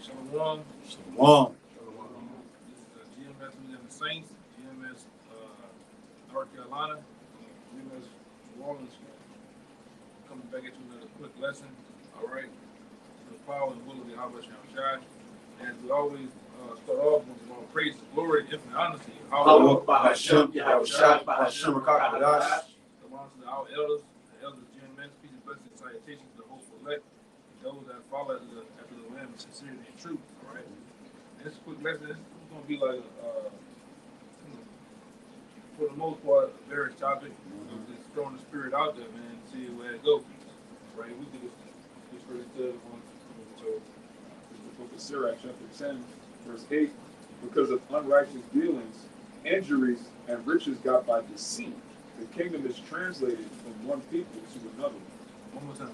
Shalom. Shalom. This is GMS and the Saints, GMS North Carolina, GMS New Orleans. Coming back at you with another quick lesson. All right. The power and will of the Yahweh Shai. As we always start off with more praise, glory, infinite honesty. Our elders, The elders, GMS, peace and blessings, salutations to the hopeful elect, those that follow after the Lamb of sincerity and truth. All right. And this quick lesson is going to be like, for the most part, a various topic. Just throwing the spirit out there, man, and see where it goes. Right? We do this for the one. So, the book of Sirach, chapter 10, verse 8. Because of unrighteous dealings, injuries, and riches got by deceit, the kingdom is translated from one people to another. One more time.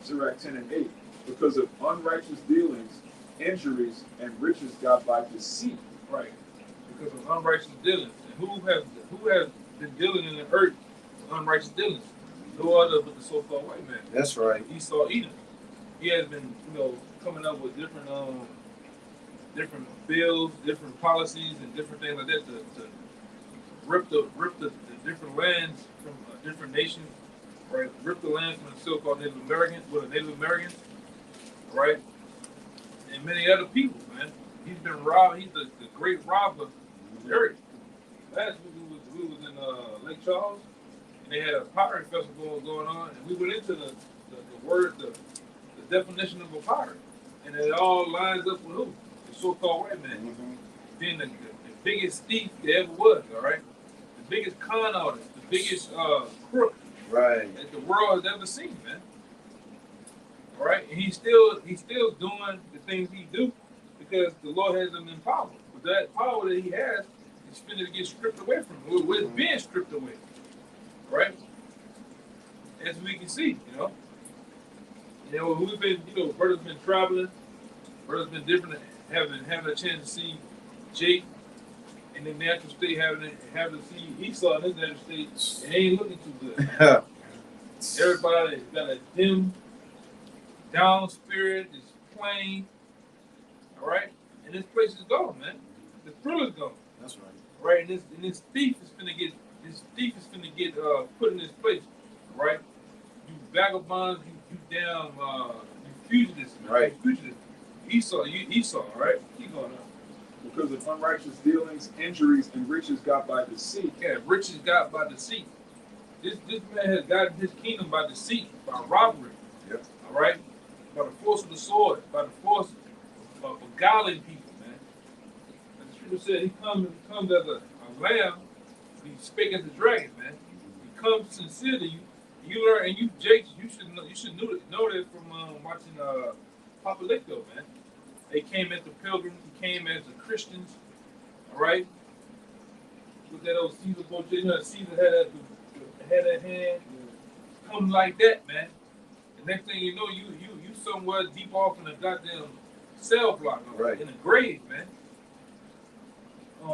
Sirach 10 and 8. Because of unrighteous dealings, injuries, and riches got by deceit. Right. Because of unrighteous dealings. And who has been dealing in the earth with unrighteous dealings? No other but the so-called white man. That's right. Esau Edom. He has been, coming up with different bills, different policies, and different things like that to rip the different lands from different nations, right? Rip the land from the so-called Native Americans, right? And many other people, man. He's been robbed. He's the great robber of the earth. Last week we was in Lake Charles, and they had a pottery festival going on, and we went into the definition of a pirate, and it all lines up with who? The so-called white man, being the biggest thief there ever was. All right, the biggest con artist, the biggest crook, right, that the world has ever seen, man. All right, and he's still doing the things he do because the Lord has him in power. But that power that he has is finna get stripped away from him. It's being stripped away, right? As we can see, we've been, brothers been traveling, brothers been different, having a chance to see Jake in the natural state, having to see Esau in his natural state, it ain't looking too good. Everybody got a dim, down spirit, is plain, all right? And this place is gone, man. The thrill is gone. That's right. Right, and this thief is finna get put in this place, right? You vagabonds, you damn you fugitives, man. Right. You fugitives. Esau, right? Keep going on. Because of unrighteous dealings, injuries, and riches got by deceit. Yeah, riches got by deceit. This man has gotten his kingdom by deceit, by robbery. Yep. All right? By the force of the sword, by the force of beguiling people, man. And the scripture said he comes as a lamb, he spake as a dragon, man. He comes sincere to you. You learn, and you, Jake, you should know that from watching Papa Licto, man. They came as the pilgrims, he came as the Christians, all right? With that old Caesar boat, Caesar had that hand, come like that, man. The next thing you know, you somewhere deep off in the goddamn cell block, right, in the grave, man. The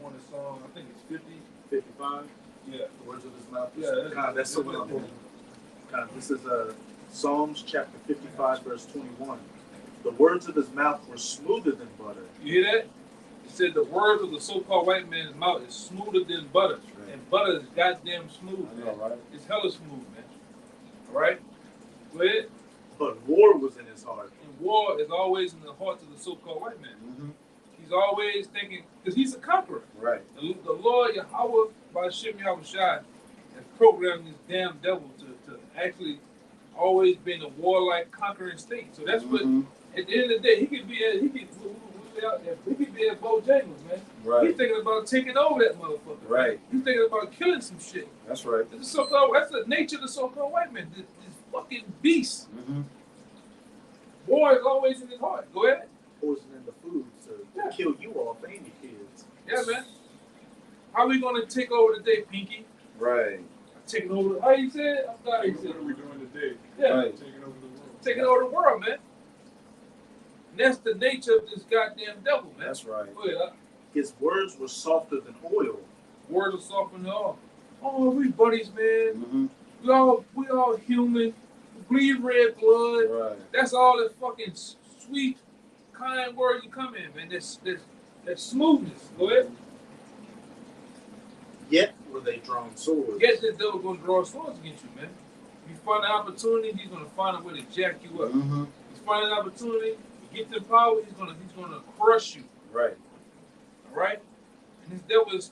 one that's song, I think it's 50, 55. Yeah. The words of his mouth. Yeah, That's so good. This is Psalms chapter 55, verse 21. The words of his mouth were smoother than butter. You hear that? It said the words of the so-called white man's mouth is smoother than butter. Right. And butter is goddamn smooth, man. Right? It's hella smooth, man. All right? Go ahead. But war was in his heart. And war is always in the hearts of the so-called white man. Mm-hmm. He's always thinking, because he's a conqueror. Right. The Lord Yahweh, by Shem Yahushua, has programmed this damn devil to actually always be in a warlike conquering state. So that's what, at the end of the day, he could be at Bojangles, man. Right. He's thinking about taking over that motherfucker. Right. He's thinking about killing some shit. That's right. That's the nature of the so-called white man. This fucking beast. Mm-hmm. War is always in his heart. Go ahead. Poison in the food to kill you all and your kids. Yeah, man. How are we going to take over today, Pinky? Right. Taking over. How you said? I'm sorry. What are we doing today? Yeah. Right. Taking over the world. Taking over the world, man. And that's the nature of this goddamn devil, man. That's right. Go ahead, His words were softer than oil. Words are softer than oil. Oh, we buddies, man. Mm-hmm. We all human. bleed red blood. Right. That's all that fucking sweet, kind words you come in, man. That smoothness. Go ahead. Yet were they drawn swords. Yes, the devil gonna draw swords against you, man. You find an opportunity, he's gonna find a way to jack you up. Mm-hmm. You find an opportunity, you get the power, he's gonna crush you. Right. All right? And his devil is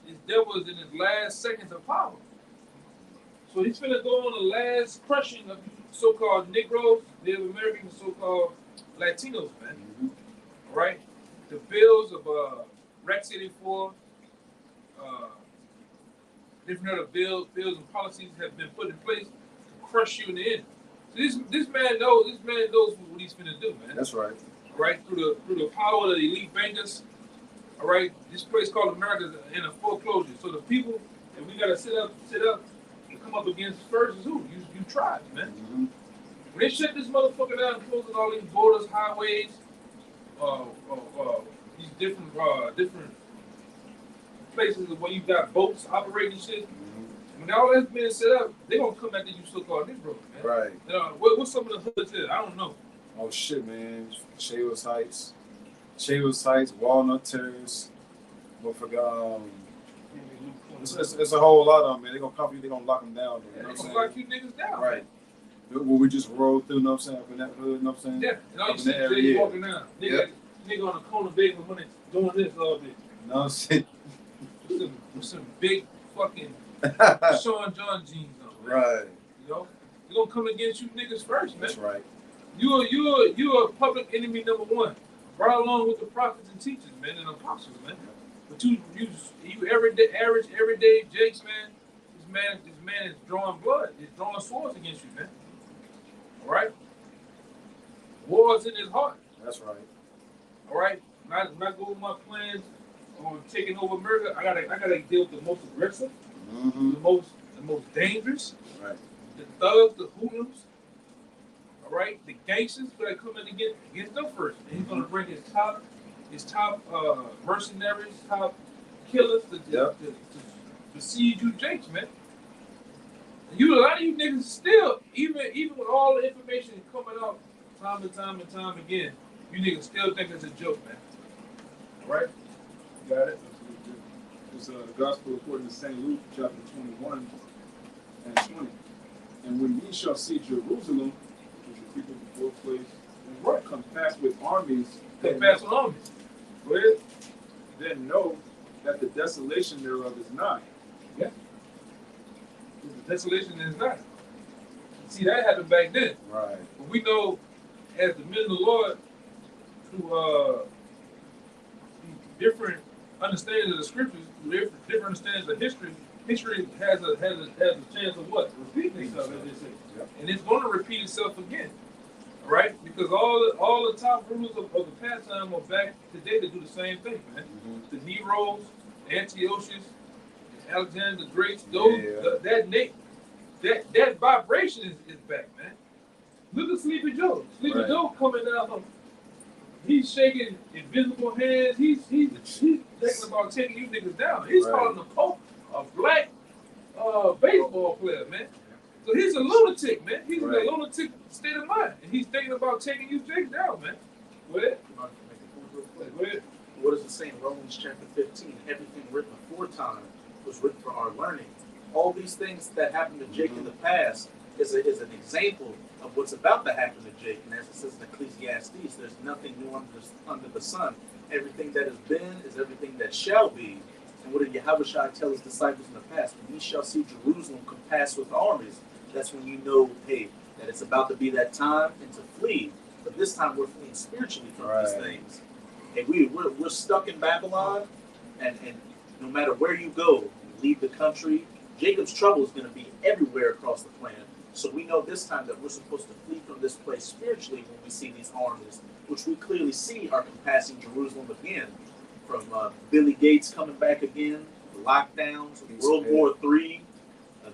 in his last seconds of power. So he's gonna go on the last crushing of so-called Negroes, Native Americans, so-called Latinos, man. Mm-hmm. All right? The bills of Rex 84, different other bills and policies have been put in place to crush you in the end. So this man knows what he's finna do, man. That's right. All right, through the power of the elite bankers. All right, this place called America is in a foreclosure. So the people that we gotta sit up and come up against first is who? You tribes, man. Mm-hmm. When they shut this motherfucker down, closing all these borders, highways, these different places where you got boats operating shit. Mm-hmm. When all that's been set up, they gonna come after you so-called Negroes, man. Right. What's some of the hoods here? I don't know. Oh shit, man. Shaywoods Heights, Walnut Terrace, motherfucker. It's a whole lot of them, man. They gonna come for you. They gonna lock them down. Yeah, You know they what I'm gonna saying? lock you niggas down. Right. When we just roll through, you know what I'm saying, up in that hood, you know what I'm saying? Yeah, and all you Up in see that is area, they walking down. Nigga on the corner begging money, doing this all day. You know what I'm saying? With some big fucking Sean John jeans on. Man. Right. You know? They're gonna come against you niggas first, man. That's right. You are public enemy number one. Right along with the prophets and teachers, man, and apostles, man. But you average everyday Jakes, man. This man is drawing blood. He's drawing swords against you, man. All right. War's in his heart. That's right. All right. When I go with my plans on taking over America, I gotta deal with the most aggressive, Mm-hmm. the most dangerous, Right. the thugs, the hoodlums. All right, the gangsters gotta come in against them first. And he's gonna bring his top mercenaries, top killers to siege you, Jakes, man. And a lot of you niggas still, even with all the information coming out time and time again, you niggas still think it's a joke, man. All right, You got it? It's the gospel according to St. Luke, chapter 21 and 20. And when ye shall see Jerusalem, which is the people before place, right. compassed with armies, Come fast along. Go ahead. then know that the desolation thereof is nigh. Yeah. The desolation is not. See, that happened back then. Right. But we know, as the men of the Lord, through different understandings of the scriptures, through different understandings of history has a chance of what? Repeating itself, as they say. Yep. And it's going to repeat itself again. All right? Because all the top rulers of the past time are back today to do the same thing, man. Mm-hmm. The Neros, Antiochus, Alexander the Great, that vibration is back, man. Look at Sleepy Joe. Sleepy Right. Joe coming down. He's shaking invisible hands. He's thinking about taking you niggas down. He's Right. calling the Pope a black baseball player, man. So he's a lunatic, man. He's Right. in a lunatic state of mind, and he's thinking about taking you Jake down, man. Go ahead. Go ahead. What does it say in Romans chapter 15? Everything written aforetime was written for our learning. All these things that happened to Jake in the past is an example of what's about to happen to Jake. And as it says in Ecclesiastes, there's nothing new under the sun. Everything that has been is everything that shall be. And what did Yahushua tell his disciples in the past? When ye shall see Jerusalem compassed with armies, that's when you know, hey, that it's about to be that time and to flee. But this time we're fleeing spiritually from these things. And we're stuck in Babylon, and no matter where you go, you leave the country, Jacob's trouble is going to be everywhere across the planet. So we know this time that we're supposed to flee from this place spiritually when we see these armies, which we clearly see are compassing Jerusalem again. From Billy Gates coming back again, the lockdowns, World War III,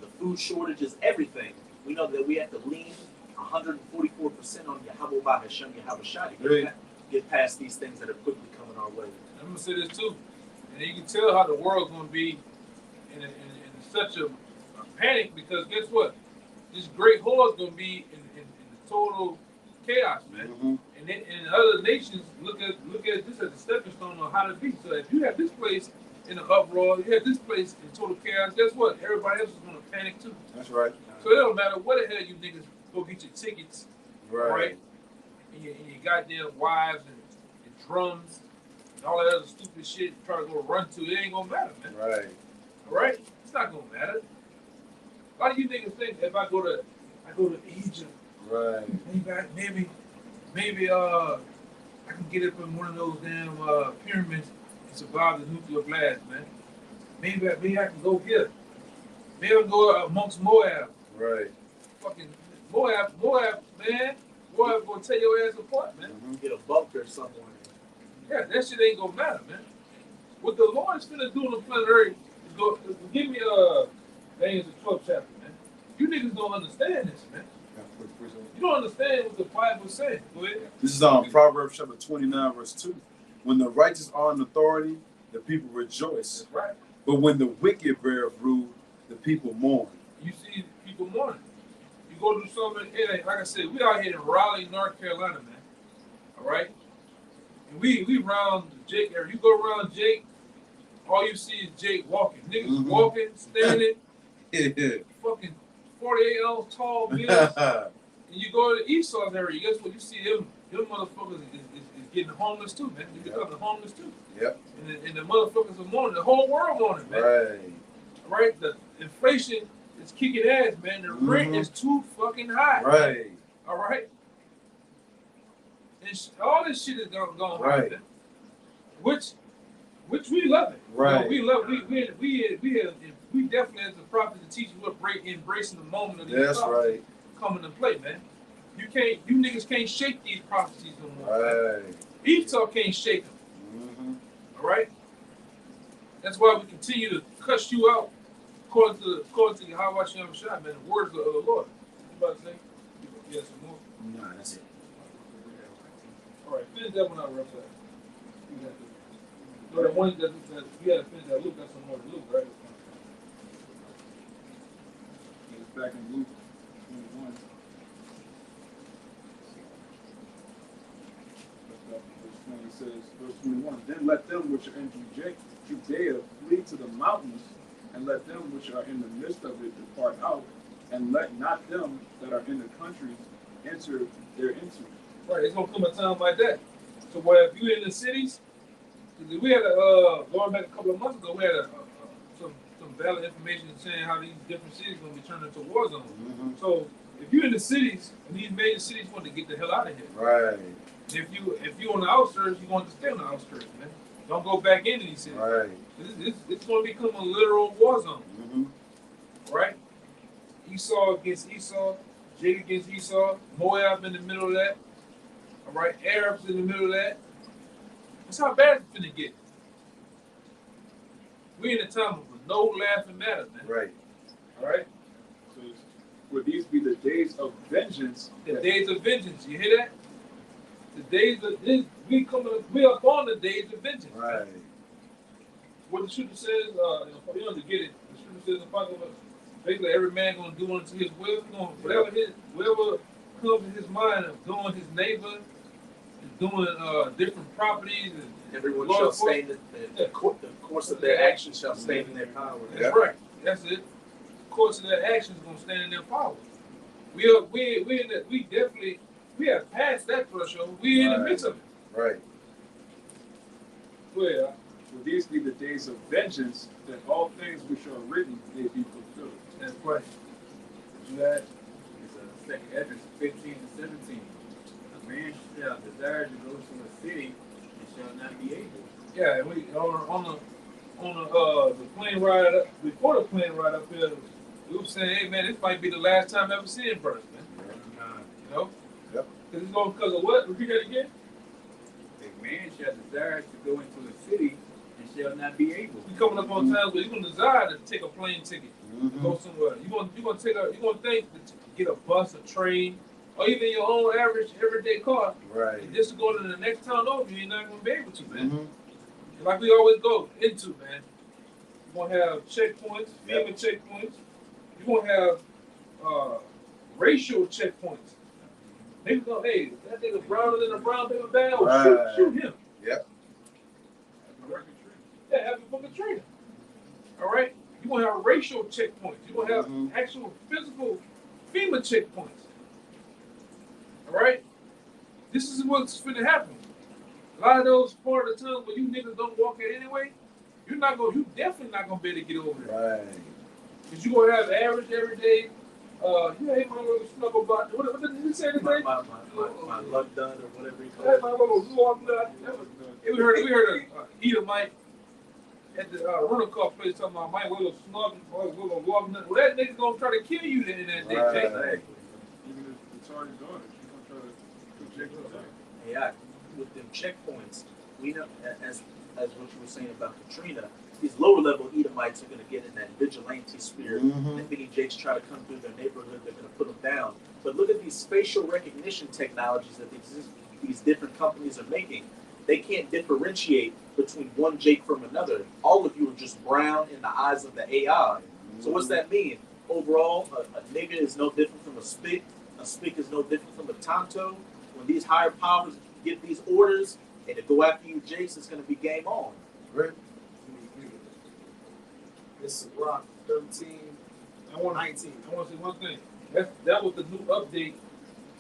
the food shortages, everything. We know that we have to lean 144% on Yahweh by Hashem Yahushua to get past these things that are quickly coming our way. I'm gonna say this too, and you can tell how the world's gonna be in such a panic because guess what? This great whore is gonna be in total chaos, man. Mm-hmm. And other nations look at this as a stepping stone on how to be. So if you have this place in an uproar, you have this place in total chaos, guess what? Everybody else is gonna panic too. That's right. So it don't matter what the hell you niggas go get your tickets, Right. and your goddamn wives and drums and all that other stupid shit try to go run to. It ain't gonna matter, man. Right. All right? It's not gonna matter. A lot of you niggas think if I go to Egypt, Right. maybe I can get up in one of those damn pyramids and survive the nuclear blast, man. Maybe I can go here. Maybe I can go amongst Moab. Right. Fucking Moab, man. Moab gonna tear your ass apart, man. Mm-hmm. Get a bunker somewhere. Yeah, that shit ain't gonna matter, man. What the Lord is finna do on the planet Earth is go give me Daniel the 12th chapter, man. You niggas don't understand this, man. You don't understand what the Bible is saying. Go ahead. This is Proverbs chapter 29, verse 2. When the righteous are in authority, the people rejoice. That's right. But when the wicked bear rule, the people mourn. You see people mourning. You go do something, like I said, we out here in Raleigh, North Carolina, man. All right? And we round Jake area. You go around Jake, all you see is Jake walking. Niggas walking, standing, fucking 48-ounce tall bills. And you go to the Esau's area, guess what? You see them motherfuckers is getting homeless too, man. They're becoming homeless too. Yep. And the motherfuckers are mourning. The whole world mourning, man. Right. Right? The inflation is kicking ass, man. The rent is too fucking high. Right. All right? And all this shit is going right. high, man. Which we love it. Right. You know, we definitely as the prophets and teachers we're embracing the moment of these That's right. coming to play, man. You niggas can't shake these prophecies no more. Right. Man. Esau can't shake them. All right. That's why we continue to cuss you out according to Yahweh Shem Shai, man. The words of the Lord. You about to say? Yeah, some more. No, that's it. All right, finish that one out, real fast. So the one that you had to finish that Luke. Got some more to Luke, right? It's back in Luke 21. Verse 20 says, verse 21, then let them which are in Judea flee to the mountains, and let them which are in the midst of it depart out, and let not them that are in the countries enter thereinto. Right, it's gonna come a time like that. So where if you in the cities, because we had going back a couple of months ago, we had some valid information saying how these different cities gonna be turned into war zones. So if you're in the cities, and these major cities want to get the hell out of here. Right. And if you on the outskirts, you want to stay on the outskirts, man. Don't go back into these cities. Right. It's going to become a literal war zone. Right? Esau against Esau, Jacob against Esau, Moab in the middle of that. All right, Arabs in the middle of that. That's how bad it's gonna get. We in a time of no laughing matter, man. Right. All right. So would these be the days of vengeance? The days of vengeance. You hear that? The days of this. We up on the days of vengeance. Right. What the scripture says, you know, to get it. The scripture says, basically, every man gonna do unto his will. Whatever comes in his mind of doing his neighbor, and doing different properties, and everyone shall stain the course of their actions shall stain in their power. That's right. That's it. The course of their actions is gonna stand in their power. We have passed that threshold. We in the midst of it. Right. Well, Will these be the days of vengeance, that all things which are written may be fulfilled? that's right. That is second Ezra 15 and 17. A man shall desire to go to a city and shall not be able. Yeah, and we on the plane ride up, before the plane ride up here, we were saying, hey man, this might be the last time I ever seeing brothers, man. You know? Yep. Because of what? Repeat that again. A man shall desire to go into a city and shall not be able. We coming up on times where you're gonna desire to take a plane ticket, to go somewhere. You're gonna think to get a bus, a train, or even your own average everyday car. Right. And just to go to the next town over, you're not gonna be able to, man. Like we always go into, man. You're gonna have checkpoints, FEMA checkpoints. You're gonna have racial checkpoints. They go, hey, that nigga browner than a brown paper bag. Oh, Right. shoot him. Yep. Yeah, have a fucking trainer. All right? You're going to have racial checkpoints. You're going to have Mhm. actual physical FEMA checkpoints. All right? This is what's finna happen. A lot of those part of the time where you niggas don't walk it anyway, you definitely not gonna be able to get over there. Right. Cause you gonna have average everyday, you ain't my little snuggle butt. What did you say today? My luck done or whatever you Hey, call my it. little log nut. We heard Edomite at the rental car place talking about my little snug, little log nut. Well, that nigga gonna try to kill you in that day, Right. Jay. Even if the target's on it, she's gonna try to project it out. Yeah, with them checkpoints, we know as what you were saying about Katrina, these lower level Edomites are going to get in that vigilante spirit. Mhm. If any Jakes try to come through their neighborhood, they're going to put them down. But look at these facial recognition technologies that these different companies are making. They can't differentiate between one Jake from another. All of you are just brown in the eyes of the AI. So what's that mean? Overall, a nigga is no different from a spick. A spick is no different from a tonto. When these higher powers give these orders and to go after you, Jakes, it's going to be game on. Right. This is Rock 13. I want 19. I want to say one thing. That was the new update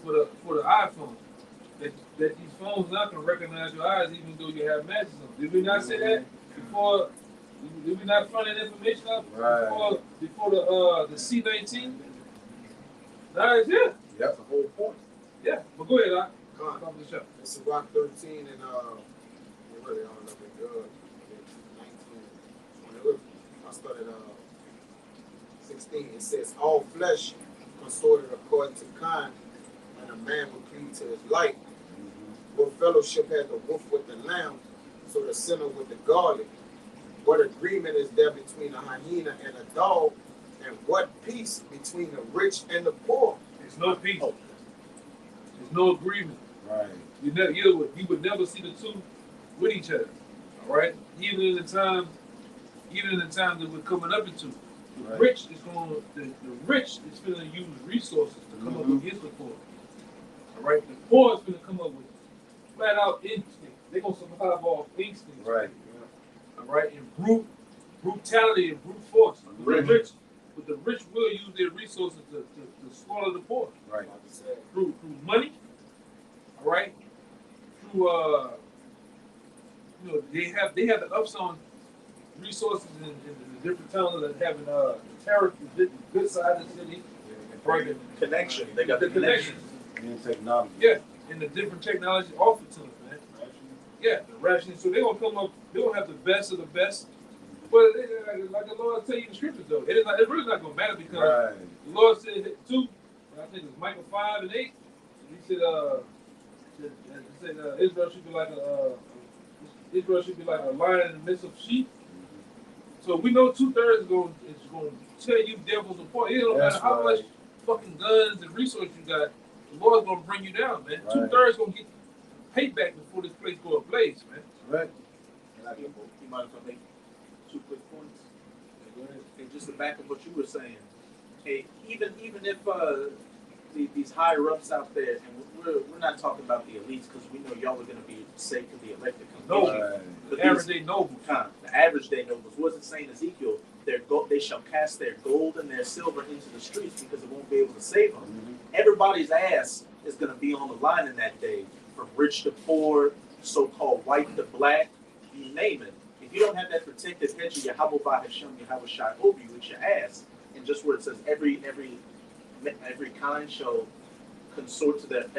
for the iPhone. That these phones now can recognize your eyes even though you have matches on. Did we not say that before? Did we not find that information out before the C19? Now it's here. Yep. That's the whole point. Yeah, but go ahead, Con. Come to the show. This is Rock 13 and we're really on up and good. 19. Look, I started 16. It says all flesh consorted according to kind, and a man will cleave to his light. What fellowship had the wolf with the lamb, so the sinner with the garlic? What agreement is there between a hyena and a dog? And what peace between the rich and the poor? There's no peace. There's no agreement. Right. You would never see the two with each other. All right. Even in the time that we're coming up into, the Right. rich is going to use resources to come up against the poor. All right. The poor is going to come up with flat out instinct. They're going to survive off instincts. Right. All right. And brutality and brute force. But the rich will use their resources to slaughter the poor. Right. Through money. All right. Through they have the ups on resources in the different towns that having the terror, the good side of the city, right? Connection. They got the connection. And technology. Yeah, and the different technology offered to them, man. Yeah, the rationing. So they're gonna come up. They're gonna have the best of the best. But like the Lord tell you in the scriptures, though, it's really not gonna matter because Right. the Lord said too. I think it's Micah 5 and 8. He said, Israel should be like a lion in the midst of sheep. So we know 2/3 is going to tell you devils apart. It don't That's matter how right. much fucking guns and resources you got. The Lord's going to bring you down, man. Right. 2/3 going to get payback before this place go ablaze, man. Right. You might as well make 2 quick points. And just to back up what you were saying, hey, even if these higher ups out there, and we're not talking about the elites because we know y'all are going to be safe to be elected. No, Right. the But average day noble. the average day nobles, what's it saying, Ezekiel? They shall cast their gold and their silver into the streets because it won't be able to save them. Everybody's ass is going to be on the line in that day, from rich to poor, so-called white to black, you name it. If you don't have that protective hedge of Yahweh Hashem Yahweh Shai over you, it's your ass. And just where it says every kind shall consort to that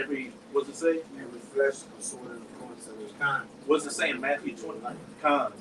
what's it say? Every flesh consorted according to his kind. What's it saying in Matthew 20?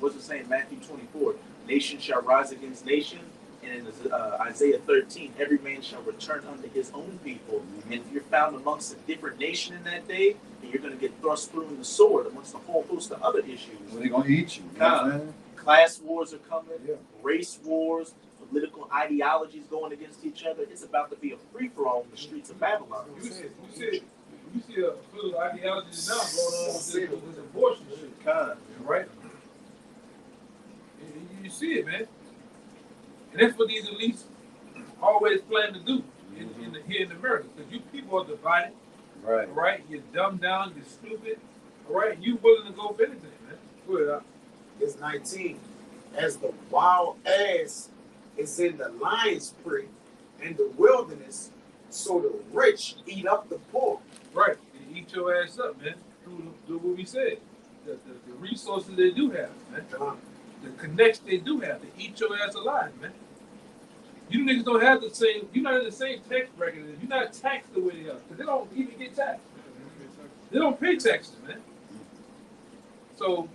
What's it saying in Matthew 24? Nation shall rise against nation. And in Isaiah 13, every man shall return unto his own people. And if you're found amongst a different nation in that day, then you're going to get thrust through in the sword amongst a whole host of other issues. Well, they're going to eat you. You know what I'm saying? Class wars are coming, Yeah. race wars, political ideologies going against each other. It's about to be a free-for-all in the streets of Babylon. You see a political ideology now going on with this abortion shit, right? You see it, man. And that's what these elites always plan to do here in America. Because you people are divided. Right. All right, you're dumbed down, you're stupid. All right, you willing to go for anything, man. Go ahead, Doc. It's 19. As the wild ass is in the lion's prey and the wilderness, so the rich eat up the poor. Right, you eat your ass up, man. Do what we said. The resources they do have, man. The connections they do have, they eat your ass alive, man. You niggas don't have the same. You're not in the same tax bracket. You're not taxed the way they are because they don't even get taxed. They don't pay taxes, man. So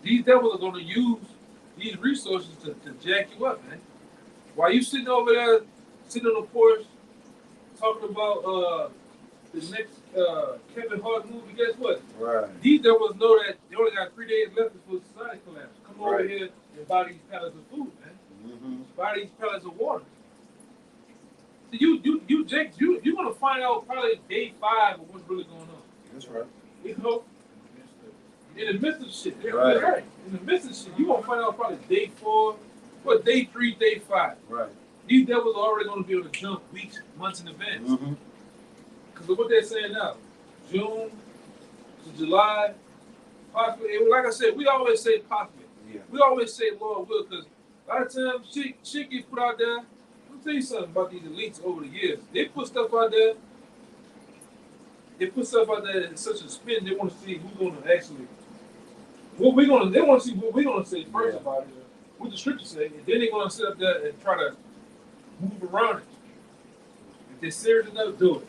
these devils are going to use these resources to jack you up, man. While you sitting over there, sitting on the porch, talking about the next Kevin Hart movie, guess what? Right. These devils know that they only got 3 days left before society collapses. Come over Right. here and buy these pallets of food, man. Mm-hmm. Buy these pallets of water. So Jake, you're gonna find out probably day 5 of what's really going on. That's right. You know, in the midst of shit. Yeah, Right. right. In the midst of shit, you're gonna find out probably day 4, what day 3, day 5. Right. These devils are already gonna be able to jump weeks, months in advance. Mm-hmm. Because of what they're saying now, June to July, possibly. Like I said, we always say possibly. Yeah. We always say Lord will, because a lot of times shit gets put out there. Let me tell you something about these elites over the years. They put stuff out there. They put stuff out there in such a spin. They want to see who's going to actually. They want to see what we're going to say first about it. What the scripture say, and then they're going to sit up there and try to move around it. If they're serious enough, do it.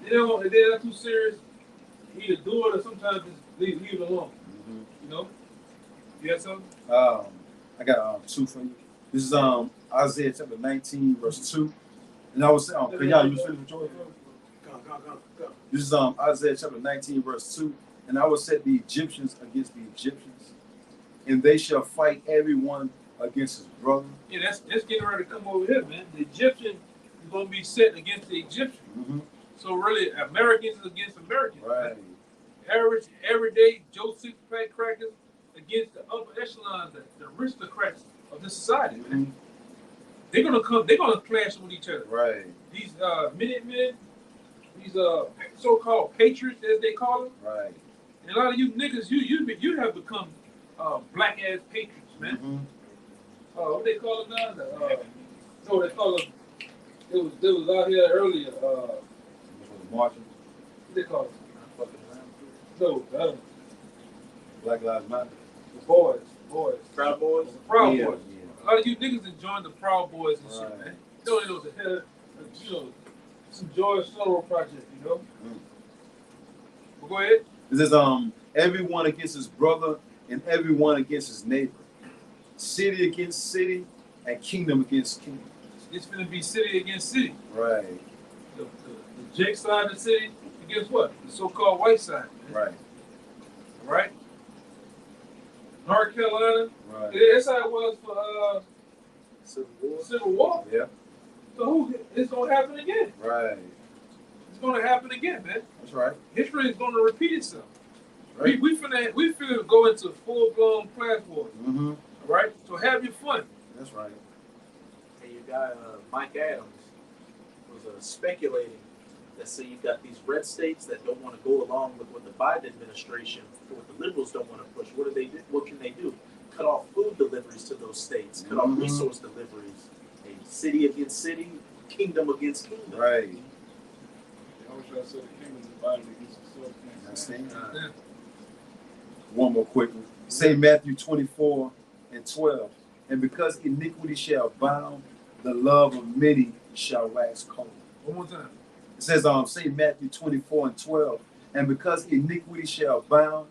If they're not too serious, either do it or sometimes just leave it alone. Mm-hmm. You know? You got something? I got 2 for you. This is Isaiah chapter 19, verse 2. And I was saying, can y'all use it with Joy? Come. This is Isaiah chapter 19, verse 2. And I will set the Egyptians against the Egyptians, and they shall fight everyone against his brother. Yeah, that's getting ready to come over here, man. The Egyptian is going to be set against the Egyptian. Mm-hmm. So really, Americans against Americans. Right. Average, everyday Joe Six-Pack crackers against the upper echelons, the aristocrats of this society, man. Mm-hmm. They're gonna clash with each other. Right. These Minutemen, these so-called patriots, as they call them. Right. And a lot of you niggas, you have become black ass patriots, man. Mm-hmm. What they call them now? No, they call them. They was out here earlier. Marching. What they call them? No, the other one. Black Lives Matter. The boys. Proud Boys. The Proud Yeah, Boys. yeah. A lot of you niggas enjoying the Proud Boys and shit, Right. man. You know, it was a hell, some George Soros project, you know. Mm. But go ahead. This is everyone against his brother and everyone against his neighbor, city against city and kingdom against kingdom. It's gonna be city against city. Right. The Jake side of the city against what? The so-called white side, man. Right. Right? North Carolina. Right. Yeah, that's how it was for Civil War. Yeah. So it's gonna happen again. Right. It's gonna happen again, man. That's right. History is gonna repeat itself. Right. We finna go into full-blown class wars. Mm-hmm. All right? So have your fun. That's right. And your guy Mike Adams was speculating that say you've got these red states that don't want to go along with what the Biden administration, what the liberals don't want to push. What do they do? What can they do? Cut off food deliveries to those states. Cut off resource deliveries. A city against city, kingdom against kingdom. Right. I wish I said the kingdom divided against itself. Understand? Yeah. One more quick one. Say Matthew 24 and 12. And because iniquity shall abound, the love of many shall wax cold. One more time. It says, say Matthew 24 and 12. And because iniquity shall abound,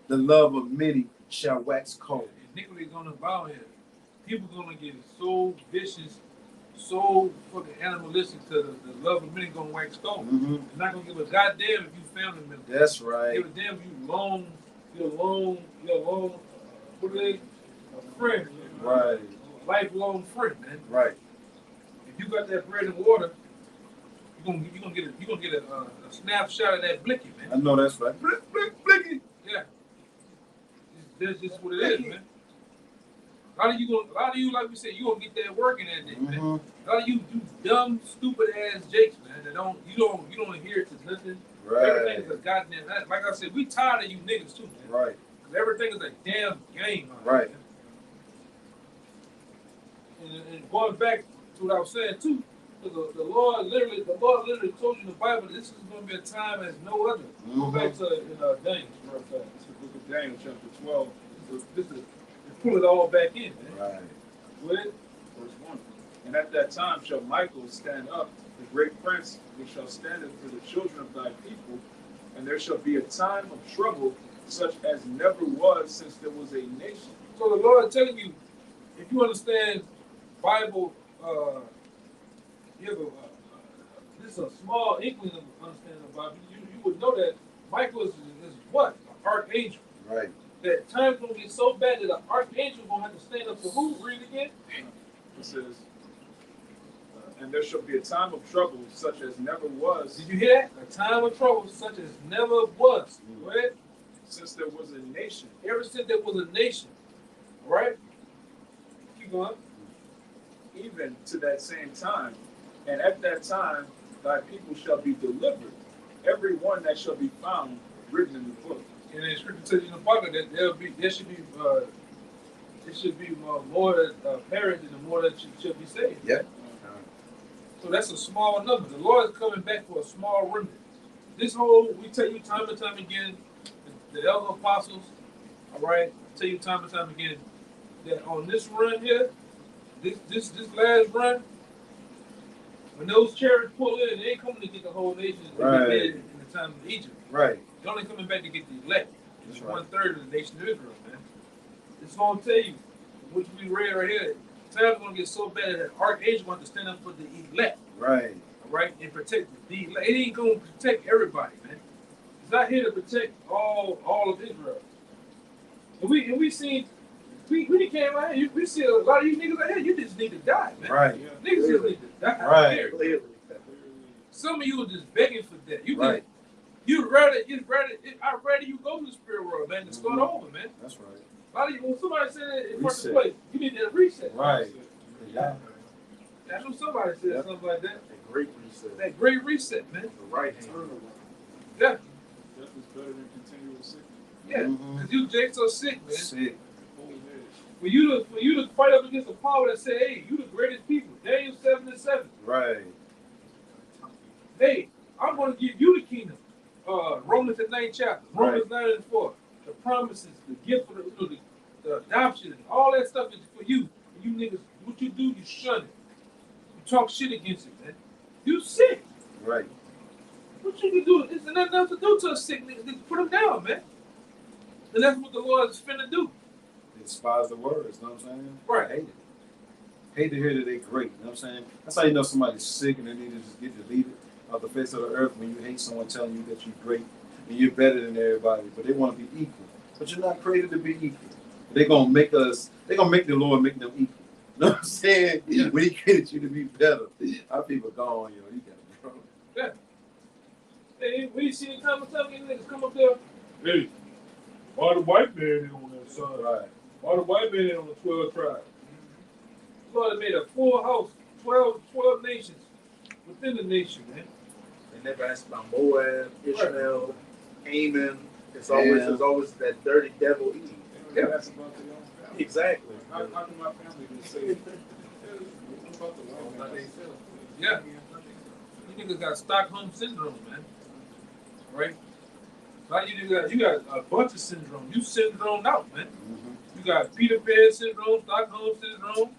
the love of many shall wax cold. Iniquity is gonna abound here. People gonna get so vicious, so fucking animalistic to the love of many gonna wax cold. Mm-hmm. They're not gonna give a goddamn if you family member. That's right. Give a damn if you're alone, what are they? A friend. Right. A lifelong friend, man. Right. If you got that bread and water, you're gonna get a snapshot of that blicky, man. I know that's right. Blicky. Yeah. That's just what it is, man. A lot of you, like we said, you gonna get that work in that day, man. Mm-hmm. A lot of you dumb, stupid ass jakes, man. That you don't adhere to nothing. Right. Everything is a goddamn. Like I said, we tired of you niggas too, man. Right. Because everything is a damn game. Right. And going back to what I was saying too, because the Lord literally told you in the Bible this is going to be a time as no other. Go back to Daniel, real fast. It's the book of Daniel, chapter 12, This is pull it all back in, man. Right. With it. verse 1. And at that time shall Michael stand up, the great prince, which shall stand up for the children of thy people, and there shall be a time of trouble such as never was since there was a nation. So the Lord telling you, if you understand Bible, this is a small inkling of understanding the Bible. You would know that Michael is what? An archangel. Right. That time's gonna get so bad that an archangel gonna have to stand up to who? Read again. It says, and there shall be a time of trouble such as never was. Did you hear that? A time of trouble such as never was. Go ahead. Since there was a nation. Ever since there was a nation. All right? Keep going. Even to that same time. And at that time thy people shall be delivered, every one that shall be found written in the book. And then scripture tells you in the Bible that there should be more perished than the more that should be saved. Yeah. So that's a small number. The Lord is coming back for a small remnant. This whole, we tell you time and time again, the elder apostles, all right, tell you time and time again that on this run here, this last run, when those chariots pull in, they ain't coming to get the whole nation Right. they did in the time of Egypt. Right. They're only coming back to get the elect. It's That's right. 1/3 of the nation of Israel, man. It's gonna tell you, which we read right here, time's gonna get so bad that archangel want to stand up for the elect, Right. all right, and protect the elect. It ain't gonna protect everybody, man. It's not here to protect all of Israel. And we seen we came out here, we see a lot of you niggas out here, you just need to die, man. Right. Niggas just need to die. Right. Period. Clearly. Some of you are just begging for that. You Right. I'd rather you go to the spirit world, man, than start over, man. That's right. A lot of you, when somebody said it in first Reset. place, you need to reset. Right. Yeah. That's what somebody said, Yep. something like that. A great reset. That great reset, man. The right hand. Yeah, Death is better than continual sickness. yeah. Mhm. Because you Jake so sick, man. Sick. Old age. For you to fight up against the power that say, hey, you the greatest people. Daniel 7:7. Right. Hey, I'm going to give you the kingdom. Romans the 9th chapter. Romans 9:4. The promises, the gift of the adoption, all that stuff is for you. And you niggas, what you do, you shun it. You talk shit against it, man. You sick. Right. What you can do? There's nothing else to do to a sick nigga. Just put him down, man. And that's what the Lord is finna do. They despise the words, you know what I'm saying? Right. I hate it. Hate to hear that they're great, you know what I'm saying? That's how you know somebody's sick and they need to just get deleted off the face of the earth when you hate someone telling you that you're great and you're better than everybody, but they want to be equal. But you're not created to be equal. They're gonna make the Lord make them equal. You know what I'm saying? Yeah. When he created you to be better. Our people gone, yo. You got it, bro. Yeah. Hey, we see the time and time again niggas come up there. Hey, why the white man ain't on that side? Right. Why the white man ain't on the 12 tribes? Lord made a full house, 12 nations within the nation, man. They never asked about Moab, Ishmael, Haman. It's Yeah. always that dirty devil Eve. Yeah. That's about the young family. Exactly. How can my family just say, what about the young family? Yeah. You niggas got Stockholm syndrome, man. Right? Like you got a bunch of syndrome. You syndromed out, man. Mm-hmm. You got Peter Pan syndrome, Stockholm syndrome,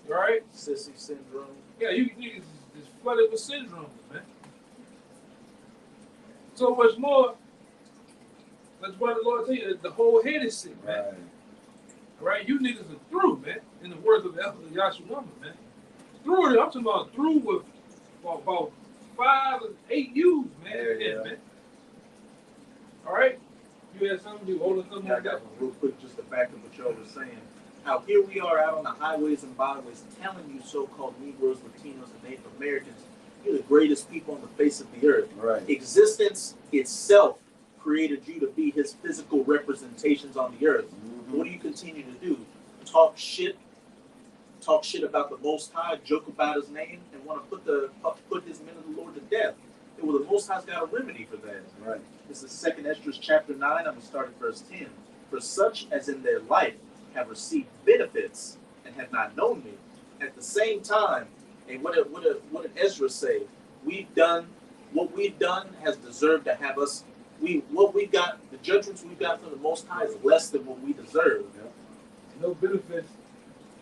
right? Sissy syndrome. Yeah, you niggas is flooded with syndrome, man. So much more. That's why the Lord tell you that the whole head is sick, man. Right. Right? You niggas are through, man. In the words of Yahshua, man. Through it. I'm talking about through with about 5 or 8 U's, man. Yeah. Man. All right? You had something, you older something I like got that? one real quick just to back up what y'all were saying. How here we are out on the highways and byways telling you so-called Negroes, Latinos, and Native Americans, you're the greatest people on the face of the earth. Right. Existence itself created you to be his physical representations on the earth. Mm-hmm. What do you continue to do? talk shit about the Most High, joke about His name, and want to put His men of the Lord to death. Well, the Most High's got a remedy for that. Right. This is 2nd Esdras chapter 9. I'm going to start at verse 10. For such as in their life have received benefits and have not known me, at the same time, and what did Ezra say? What we've done has deserved to have us. What we got, the judgments we got from the Most High is less than what we deserve. No benefits.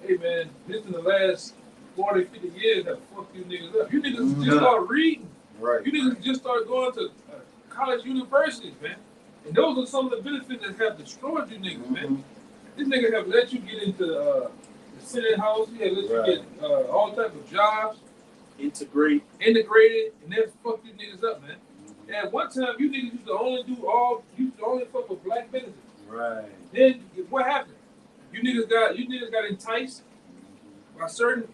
Hey man, this in the last 40, 50 years have fucked you niggas up. You niggas just start reading. Right. You niggas just start going to college universities, man. And those are some of the benefits that have destroyed you niggas, man. This nigga have let you get into the Senate House. He have let you get all types of jobs. Integrated, and that fucked you niggas up, man. And at one time, you niggas used to only fuck with black businesses. Right. Then what happened? You niggas got enticed by certain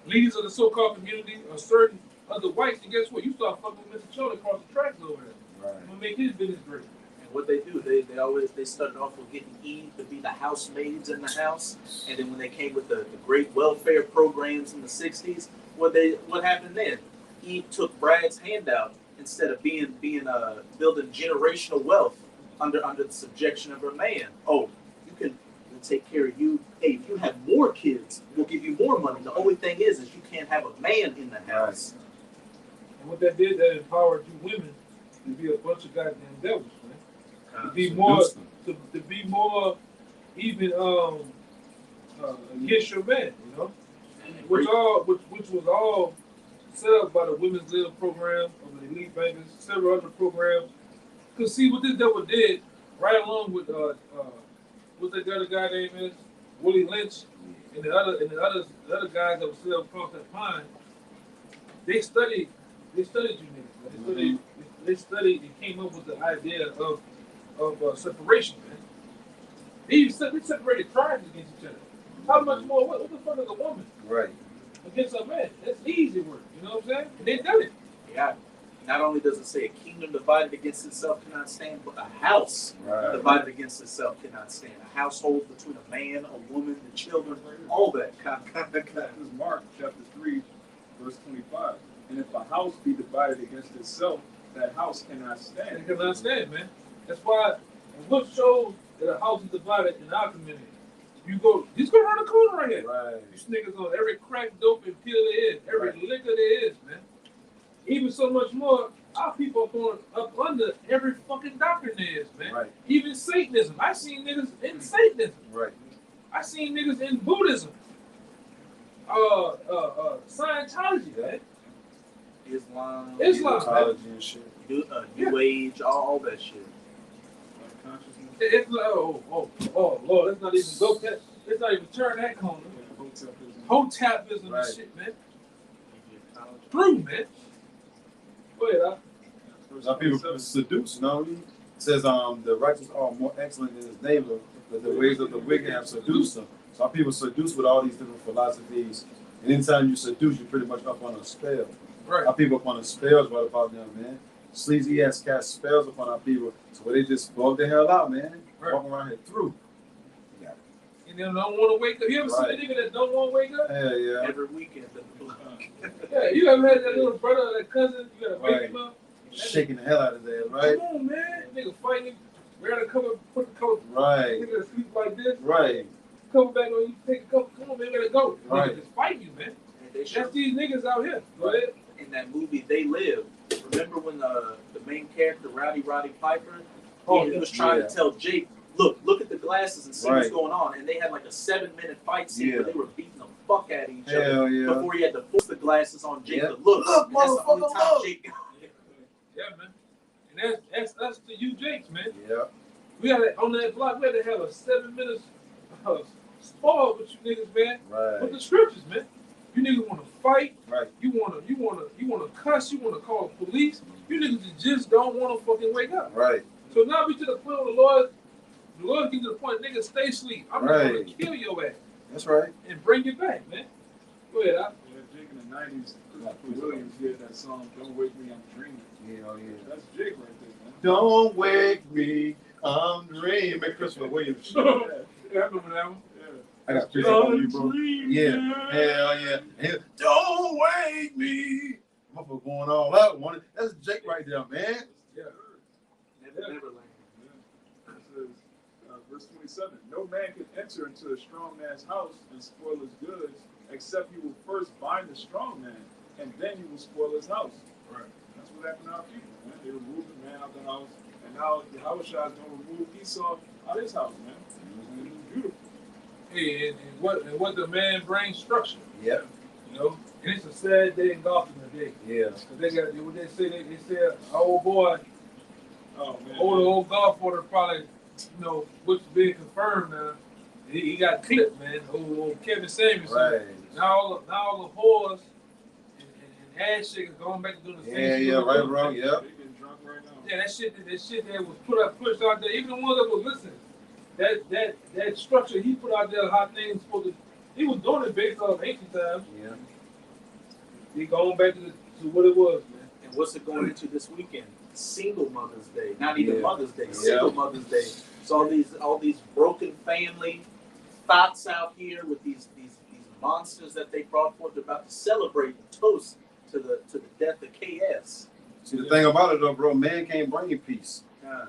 leaders of the so-called community or certain other whites, and guess what? You start fucking with Mr. Chola across the tracks over there. Right. I'm gonna make his business great. And what they do, they started off with getting Eve to be the housemaids in the house, and then when they came with the great welfare programs in the 60s, what happened then? Eve took Brad's handout instead of building generational wealth under the subjection of her man. Oh, we'll take care of you. Hey, if you have more kids, we'll give you more money. The only thing is you can't have a man in the house. And what that did, that empowered you women to be a bunch of goddamn devils, man. To be more even against your man, you know, which was all set up by the Women's Lib program of the Elite Bankers, several other programs. Cause see what this devil did, right along with what the other guy name is, Willie Lynch, and the other guys that were set up across that pond. They studied you niggas. They studied and came up with the idea of separation, man. They separated tribes against each other. How much more? What the fuck is a woman? Right. Against a man? That's easy work. You know what I'm saying? And they done it. Yeah. Not only does it say a kingdom divided against itself cannot stand, but a house divided against itself cannot stand. A household between a man, a woman, the children, all that. This is Mark chapter 3, verse 25. And if a house be divided against itself, that house cannot stand. It cannot stand, man. That's why, and what shows that a house is divided in our community? You go around the corner right here. Right. These niggas on every crack, dope, and pill there is, every liquor there is, man. Even so much more, our people are up under every fucking doctrine there is, man. Right. Even Satanism. I seen niggas in Satanism. Right. I seen niggas in Buddhism. Scientology, man. Islam, Scientology and shit. New Age, all that shit. It's like, oh, Lord, let's not even go that. Let's not even turn that corner. Hotepism Right. and shit, man. Through, man. Go ahead, Some people seduce, you know. It says the righteous are more excellent than his neighbor, but the ways of the wicked have seduced them. Some people seduce with all these different philosophies. And anytime you seduce, you're pretty much up on a spell. Right. Our people up on the spells right about now, man. Sleazy ass cast spells upon our people, so they just bug the hell out, man. Right. Walking around here through. And they don't want to wake up. You ever seen a nigga that don't want to wake up? Hell yeah. Every weekend. Yeah, you ever had that little brother or that cousin? You gotta wake him up. Shaking the hell out of there, right? Come on, man. Nigga fighting. We gotta put the cover. Right. Nigga sleep like this. Right. Cover back on you. Take a cover. Come on, man. We gotta go. Right. Nigga just fight you, man. That's these niggas out here. Go ahead. In that movie, They Live. Remember when the main character, Roddy Piper, he was trying to tell Jake, look at the glasses and see what's going on. And they had like a 7-minute fight scene where they were beating the fuck out of each other before he had to force the glasses on Jake to look. And that's the only time Jake got it. Yeah, man. And that's the you Jakes, man. Yeah. We had on that block, we had to have a 7 minutes spar with you niggas, man. Right. With the scriptures, man. You niggas want to fight. Right. You want to cuss. You want to call the police. You niggas just don't want to fucking wake up. Right. So now we to the point where the Lord get to the point, niggas stay asleep. I'm just going to kill your ass. That's right. And bring you back, man. Go ahead, Jake in the 90s, Christopher Williams did that song, Don't Wake Me, I'm Dreaming. Yeah, That's Jake right there, man. Don't wake me, I'm dreaming. Christopher Williams. Yeah, I remember that one. Yeah. I got pictures on you, bro. Yeah, hell yeah. And don't wake me. Motherfucker going all out. That's Jake right there, man. Yeah. Neverland. It says, verse 27, no man can enter into a strong man's house and spoil his goods, except he will first bind the strong man, and then he will spoil his house. Right. That's what happened to our people, man. They removed the man out of the house, and now the Habashah is going to remove Esau out of his house, man. And it's beautiful. Hey, and what the man brings structure. Yep. You know, and it's a sad day in golfing today. Yeah. Cause they got what they say. They said old boy, Oh, man. old golf order probably, you know, what's being confirmed now. He got clipped, man. Old Kevin Samuels. Right. Now all the whores and ass shakers going back to doing the same shit. Yeah, right, bro. Yep. They getting drunk right now. Yeah, that shit that was pushed out there, even the ones that was listening, that structure he put out there, how things supposed to, he was doing it based off ancient times. Yeah. He going back to what it was, man. And what's it going into this weekend? Single Mother's Day. Not even Yeah. Mother's Day. Single Mother's Day. So all these broken family thoughts out here with these monsters that they brought forth, they're about to celebrate and toast to the death of KS. See, the thing about it, though, bro, man can't bring you peace.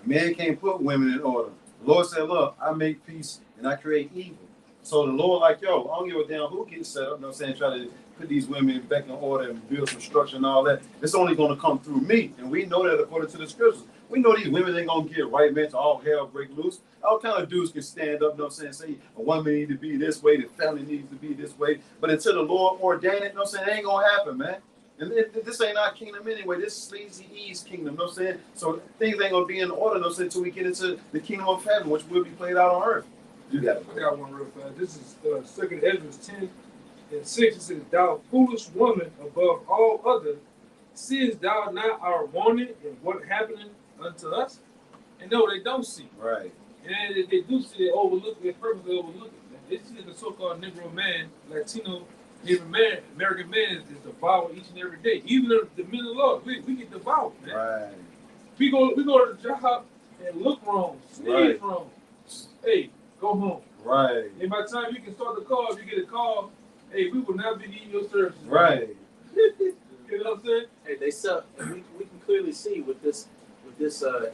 Man can't put women in order. The Lord said, look, I make peace and I create evil. So the Lord, like, yo, I don't give a damn who gets set up, you know what I'm saying, try to put these women back in order and build some structure and all that. It's only going to come through me. And we know that according to the scriptures. We know these women ain't going to get right, man, to all hell break loose. All kind of dudes can stand up, you know what I'm saying, say a woman needs to be this way, the family needs to be this way. But until the Lord ordain it, you know what I'm saying, it ain't going to happen, man. And this ain't our kingdom anyway. This is Sleazy E's kingdom, you know what I'm saying? So things ain't going to be in order, you know what I'm saying, until we get into the kingdom of heaven, which will be played out on earth. You got it. I got one real fast. This is 2 Ezra 10:6. It says, thou foolish woman above all others, seest thou not our warning and what happening unto us? And no, they don't see. Right. And if they do see, they overlook, they purposely overlook it. Man. They see the so-called Negro man, Latino Native man, American man is devoured each and every day. Even the men of the Lord, we get devoured, man. Right. We go to the job and look wrong, sneeze wrong. Hey, go home. Right. And by the time you can start the call, if you get a call, hey, we will not be needing your services. Right. You know what I'm saying? Hey, we can clearly see with this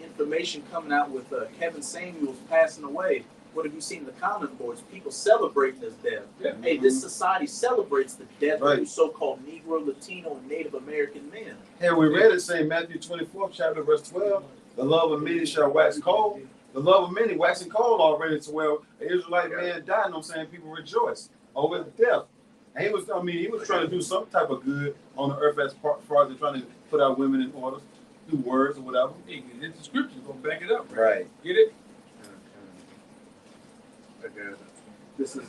information coming out with Kevin Samuels passing away. What have you seen in the comment boards? People celebrating his death. Yeah. Hey, this society celebrates the death Right. of so-called Negro, Latino, and Native American men. Hey, we read it saying Matthew 24, chapter verse 12, the love of many shall wax cold. The love of many waxing cold already to where an Israelite man died, you know what I'm saying? People rejoice over his death. And he was trying to do some type of good on the earth as far as trying to put our women in order, through words or whatever. Hey, it's the scriptures gonna back it up. Right. Get it? Okay. This is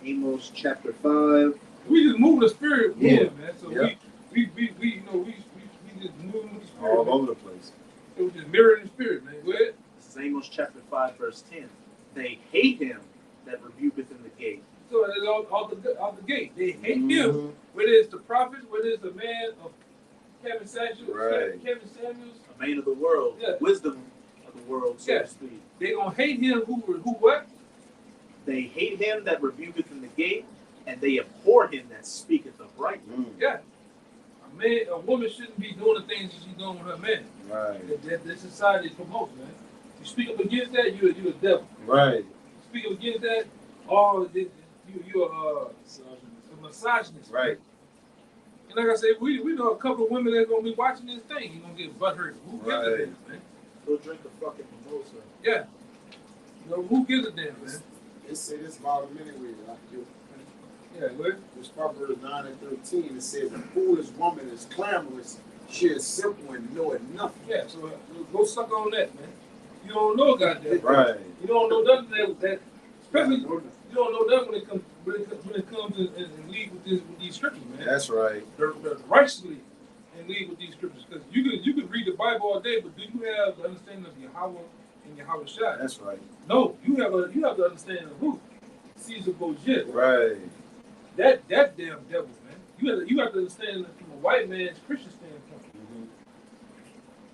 Amos chapter 5. We just moving the spirit, Yeah. man. So Yeah. we you know we just moving with the spirit. All man. over the place. So we just mirroring the spirit, man. Go ahead. This is Amos chapter 5, verse 10. They hate him that rebuketh in the gate. So it's off the gate. They hate him. Mhm. Whether it's the prophet, whether it's the man of Kevin Samuels, Right. Kevin Samuels, A man of the world, Yeah. wisdom of the world, so Yeah. to speak. they gonna hate him who what? They hate him that rebuketh in the gate, and they abhor him that speaketh uprightly. Mm. Yeah. A woman shouldn't be doing the things that she's doing with her man. Right. That society promotes, man. You speak up against that, you're a devil. Right. Speak up against that, you're a misogynist. Right. And like I said, we know a couple of women that's gonna be watching this thing. You're gonna get butthurt. Who gives a Right. damn, man? Go drink a fucking mimosa. Yeah. You know, who gives a damn, man? It say this about him anyway. Like you, Yeah, good. this Proverbs 9 and 13. It says, "A foolish woman is clamorous. She is simple and knoweth nothing." Yeah, so go suck on that, man. You don't know goddamn. Right. You don't know nothing that especially you don't know that when it comes and lead with these scriptures, man. That's right. The righteously and lead with these scriptures, because you can read the Bible all day, but do you have the understanding of Yahweh and Yahweh Shai? That's right. No, you have the understanding of who? Caesar Borgia. Right. That damn devil, man. You have to understand it from a white man's Christian standpoint.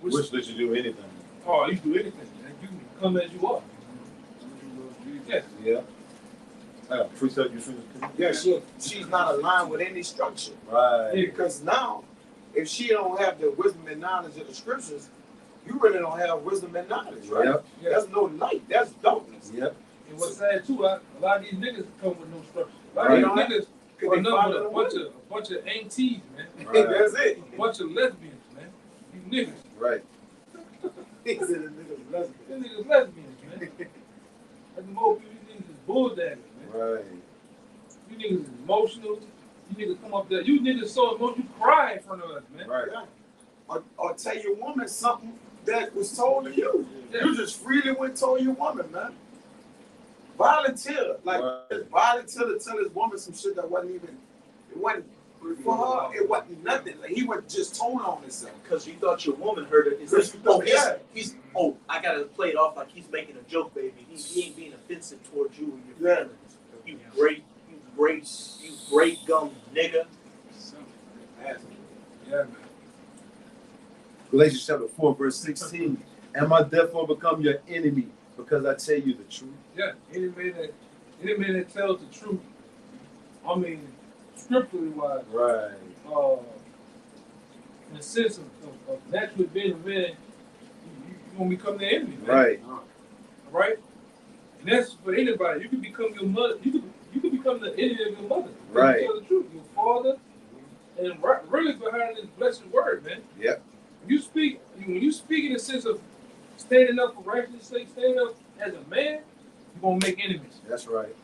Which lets you do anything. Oh, you do anything, man. You can come as you are. Yeah. Yeah. I got precept you finish. Yeah, she's not aligned with any structure. Right. Because now, if she don't have the wisdom and knowledge of the scriptures, you really don't have wisdom and knowledge, right? Yep. Yeah. That's no light. That's darkness. Yep. And what's sad too, a lot of these niggas come with no structure. A lot Right. of these niggas Could are they nothing follow but the a bunch of aunties, man. Right. That's it. A bunch of lesbians, man. These niggas. Right. He said the niggas lesbian. These niggas lesbians, man. That's the more people, these niggas is bulldaggers, man. Right. You niggas is emotional. You niggas come up there. You niggas so emotional, you cry in front of us, man. Right. Yeah. Or tell your woman something that was told to you. Yeah. You just freely went and told your woman, man. Volunteer. Like, Right. volunteer to tell his woman some shit that wasn't even, it wasn't, for her, it wasn't nothing. Like, he was just told on himself. Because you thought your woman heard it. Is Because this, you oh, thought, yeah. I gotta play it off like he's making a joke, baby. He ain't being offensive towards you and your Yeah. feelings. You great gum nigga. Yeah, man. Galatians chapter 4, verse 16. Am I therefore become your enemy because I tell you the truth? Yeah. Any man that tells the truth, I mean, scripturally wise, Right. in the sense of naturally being a man, you're gonna become the enemy, man. Right. All right? And that's for anybody. You can become your mother. You can become the enemy of your mother. Right. You tell the truth. Your father, and really behind this blessed word, man. Yep. When you speak in the sense of standing up for righteousness' sake, standing up as a man, you're gonna make enemies. That's right.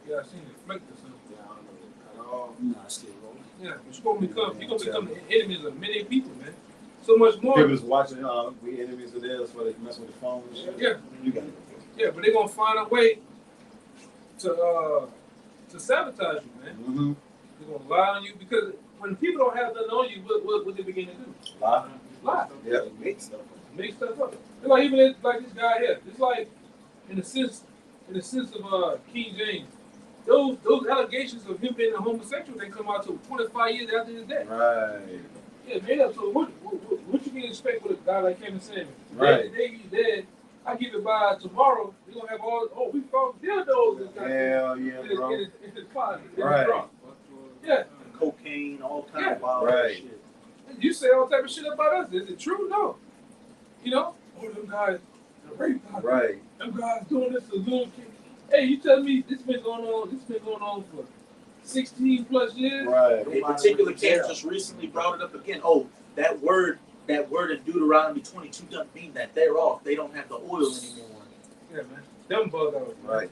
Yeah, I seen it flick or something. Nah, still rolling. Yeah, but you're gonna become the enemies of many people, man. So much more. People is watching, we enemies of theirs, so they mess with the phone and shit. Yeah. You got it. Yeah, but they're gonna find a way to sabotage you, man. Mm-hmm. They're gonna lie on you because when people don't have nothing on you, what they begin to do? Lie. Lie. Yep. Make stuff. Make stuff up. It's like even like this guy here. It's like in the sense of King James. Those allegations of him being a homosexual, they come out to 25 years after his death. Right. Yeah, made up. So what you can expect with a guy like Kevin Samuels? Right. Today he's dead. I give it by tomorrow. We're gonna have all. We found dildos in Hell yeah, bro. his closet. In his Right. drawer. Yeah. Cocaine, all kind Yeah. of wild Right. shit. You say all type of shit about us. Is it true? No. You know, them guys, the rape guys. Right. Them guys doing this to little kids. Hey, you tell me this been going on for 16 plus years? Right. A particular camp just recently brought it up again. Oh, that word in Deuteronomy 22 doesn't mean that they're off. They don't have the oil anymore. Yeah, man. Them bug outs. Man. Right.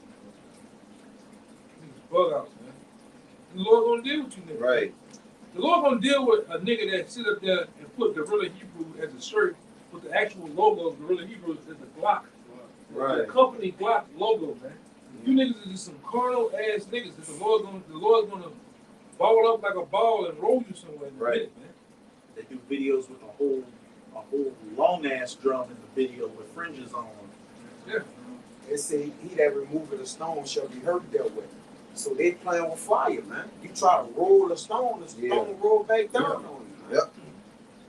Niggas bug outs, man. And the Lord gonna deal with you, niggas. Right. The Lord gonna deal with a nigga that sit up there and put Gorilla Hebrew as a shirt with the actual logo of Gorilla Hebrew as the Glock. Right. The company Glock logo, man. You niggas is just some carnal ass niggas that the Lord's gonna ball up like a ball and roll you somewhere in a Right. minute, man. They do videos with a whole long ass drum in the video with fringes on. Yeah. They say he that removeth a stone shall be hurt therewith. So they playing with fire, man. You try to roll a stone, the stone Yeah. roll back down on you. Yep.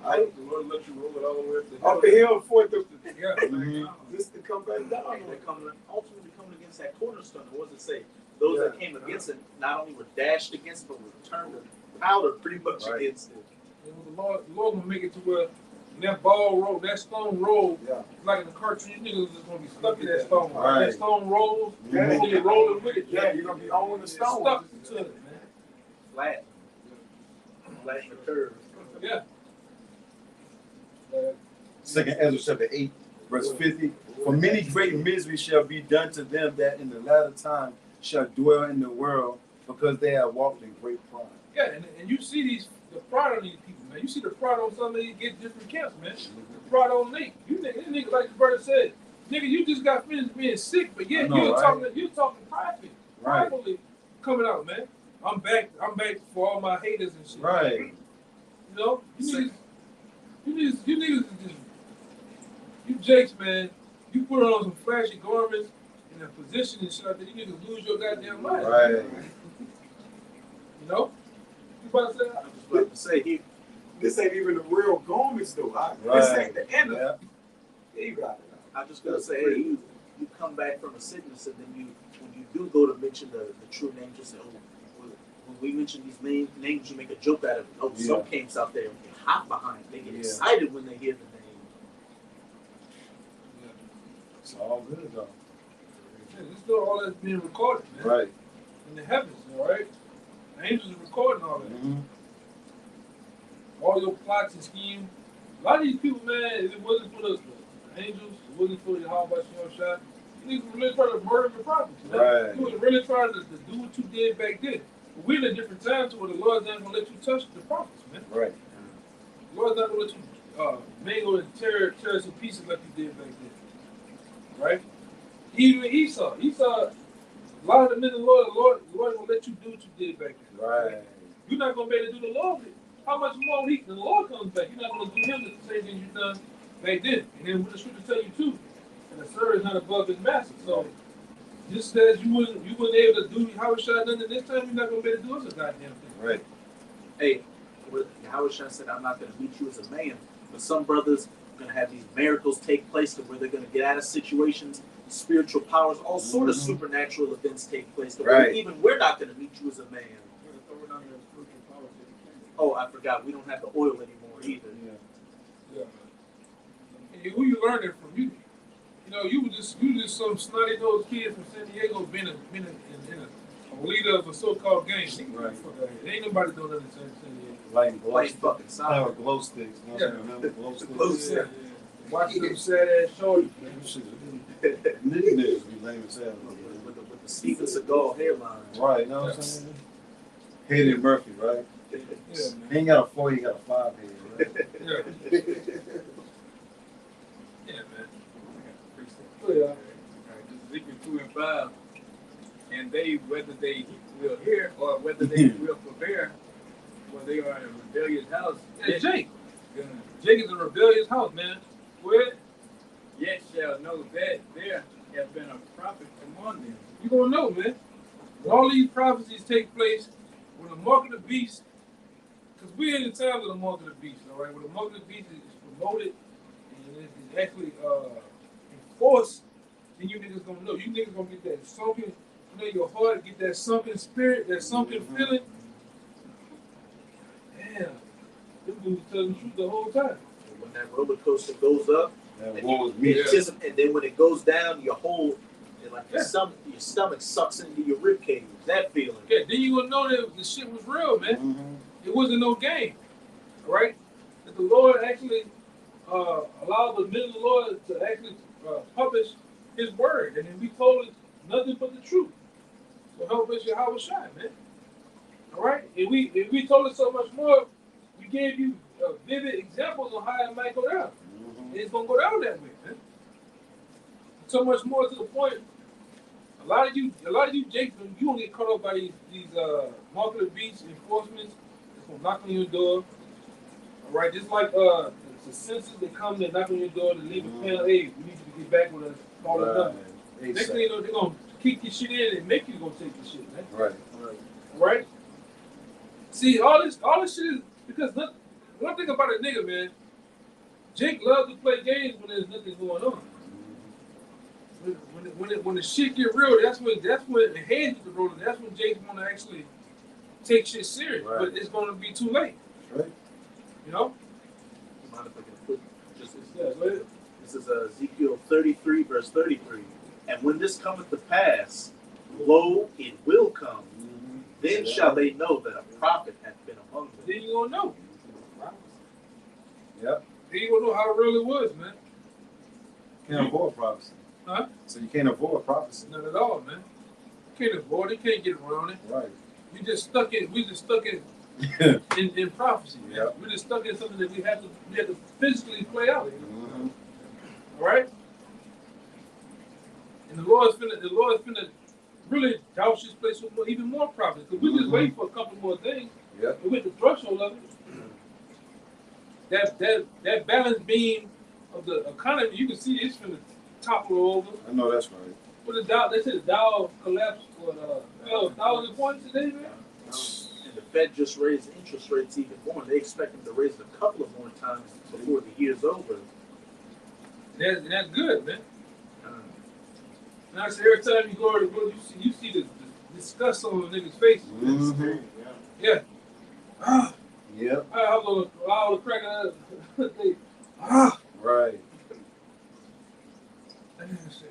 Right? The Lord let you roll it all the way up the hill. Up the hill for it to Yeah. Mm-hmm. just to come back down on They're you. ultimately coming against that cornerstone. What does it say? Those that Yeah. came against it not only were dashed against, but were turned to powder pretty much Right. against it. And the Lord gonna make it to where when that ball roll, that stone roll, Yeah. like in the cartoon, you niggas is gonna be stuck in that stone. Right. That stone rolls, Yeah. and you're rolling with it. Yeah, you're gonna be on the stone. Stuck to it, man. Flat in the curve. Yeah. Second Ezra chapter 8, verse 50. For many great misery shall be done to them that in the latter time shall dwell in the world, because they have walked in great pride. Yeah, and you see the pride on these people, man. You see the pride on some of these get different camps, man. The pride on Nate. You nigga, like the brother said, nigga, you just got finished being sick, but yet I know, you're talking pridefully. Right. Privately coming out, man. I'm back for all my haters and shit. Right. You know? You niggas is just, you jakes, man. You put on some flashy garments in a position and shit like that, you niggas lose your goddamn mind. Right. You know? You about to say that? I was about to say, This ain't even the real garments though. This Right. ain't the end of Yeah. it. You got it. I'm just gonna say, hey, you come back from a sickness, and then when you do go to mention the true name, just say, oh, when we mention these names, you make a joke out of it. Oh, some camps out there get hot behind it. They get excited when they hear the name. Yeah. It's all good though. Yeah, this is all that's being recorded, man. Right. In the heavens, all right? The angels are recording all that. Mm-hmm. All your plots and schemes. A lot of these people, man, if it wasn't for the angels, it wasn't for the how about shot, you niggas were really trying to murder the prophets, man. Right. You was really trying to do what you did back then. But we're in a different time to where the Lord's not gonna let you touch the prophets, man. Right. The Lord's not gonna let you mangle and tear some pieces like you did back then. Right? Even Esau, a lot of the men of the Lord gonna let you do what you did back then. Right. You're not gonna be able to do the Lord. How much more when the Lord comes back? You're not gonna do him the same thing you've done back then. And then what the scripture tell you too, and the servant is not above his master. So just as you wasn't able to do how it shot done this time, you're not gonna be able to do us a goddamn thing. Right. Hey, Howard Shah said, I'm not going to meet you as a man, but some brothers are going to have these miracles take place to where they're going to get out of situations, spiritual powers, all sort of supernatural events take place. To where even we're not going to meet you as a man. Oh, I forgot. We don't have the oil anymore either. Yeah. And who you learning from? You know, you was just some snotty nosed kid from San Diego being a leader of a so-called gang. Right. Ain't nobody doing that in San Diego. Lighting glow Playing sticks. fucking I soccer. have glow sticks. You know what I'm saying? Glow sticks. Glow sticks. Watching them sad ass shorties, man. Niggas be lame as hell. With the Steven Seagal hairline. Right, you know what I'm saying? Hayden Murphy, right? Yeah, He ain't got a 4, he got a 5 head, right? Yeah. Yeah, man. Oh, yeah. Ezekiel 2 and 5. And they, whether they will hear or whether they will forbear, when they are in a rebellious house, Hey, Jake. Jake is a rebellious house, man. Where? yet shall know that there has been a prophet among them. You gonna know, man. When all these prophecies take place, when the mark of the beast, because we're in the time of the mark of the beast, all right? When the mark of the beast is promoted and it's actually enforced, then you niggas gonna know. You niggas gonna get that sunken, your heart, get that sunken spirit, that sunken feeling. Damn, this dude's telling the truth the whole time. And when that roller coaster goes up, That and, was you, me. and then when it goes down, your whole, like your stomach sucks into your rib cage. That feeling. Yeah, then you gonna know that the shit was real, man. Mm-hmm. It wasn't no game, all right? That the Lord actually allowed the men of the Lord to actually publish His word, and then we told it nothing but the truth. So help us, Yahweh shine, man. All right, and we told it so much more. We gave you vivid examples on how it might go down. And it's gonna go down that way, man. So much more to the point. A lot of you, Jake, you don't get caught up by these mark of the beast enforcements. It's gonna knock on your door. All right, just like the censors that come to knock on your door to leave a panel. Hey, we need you to get back with us. Call us up. Next thing you know, they're gonna kick your shit in and make you go take the shit, man. Right. All right. See, all this shit is because one thing about a nigga, man. Jake loves to play games when there's nothing going on. When the shit get real, that's when the hands get the rolling. That's when Jake want to actually take shit serious. Right. But it's going to be too late. Right. You know? Mind if I can put just Yeah, go ahead. this is Ezekiel 33, verse 33. And when this cometh to pass, lo, it will come. Then shall they know that a prophet hath been among them. Then you gonna know. Yep. Then you gonna know how real it was, man. Can't avoid prophecy. Huh? So you can't avoid prophecy. Not at all, man. You can't avoid it. You can't get around it. Right. We just stuck in prophecy, man. Yep. We're just stuck in something that we have to physically play out. Mm-hmm. All right? And the Lord's finna really douse this place with even more prophets. Because we just wait for a couple more things. Yep. And with the threshold of it, that balance beam of the economy, you can see it's finna topple over. I know that's right. What the Dow, they said the Dow collapsed for 1,000 points today, man. And the Fed just raised interest rates even more. They expect them to raise it a couple of more times before the year's over. That's good, man. And I said, every time you go to you see the disgust on the niggas' faces. Mhm. Yeah. Ah, Yep. all the crack of they, Right. that nigga said,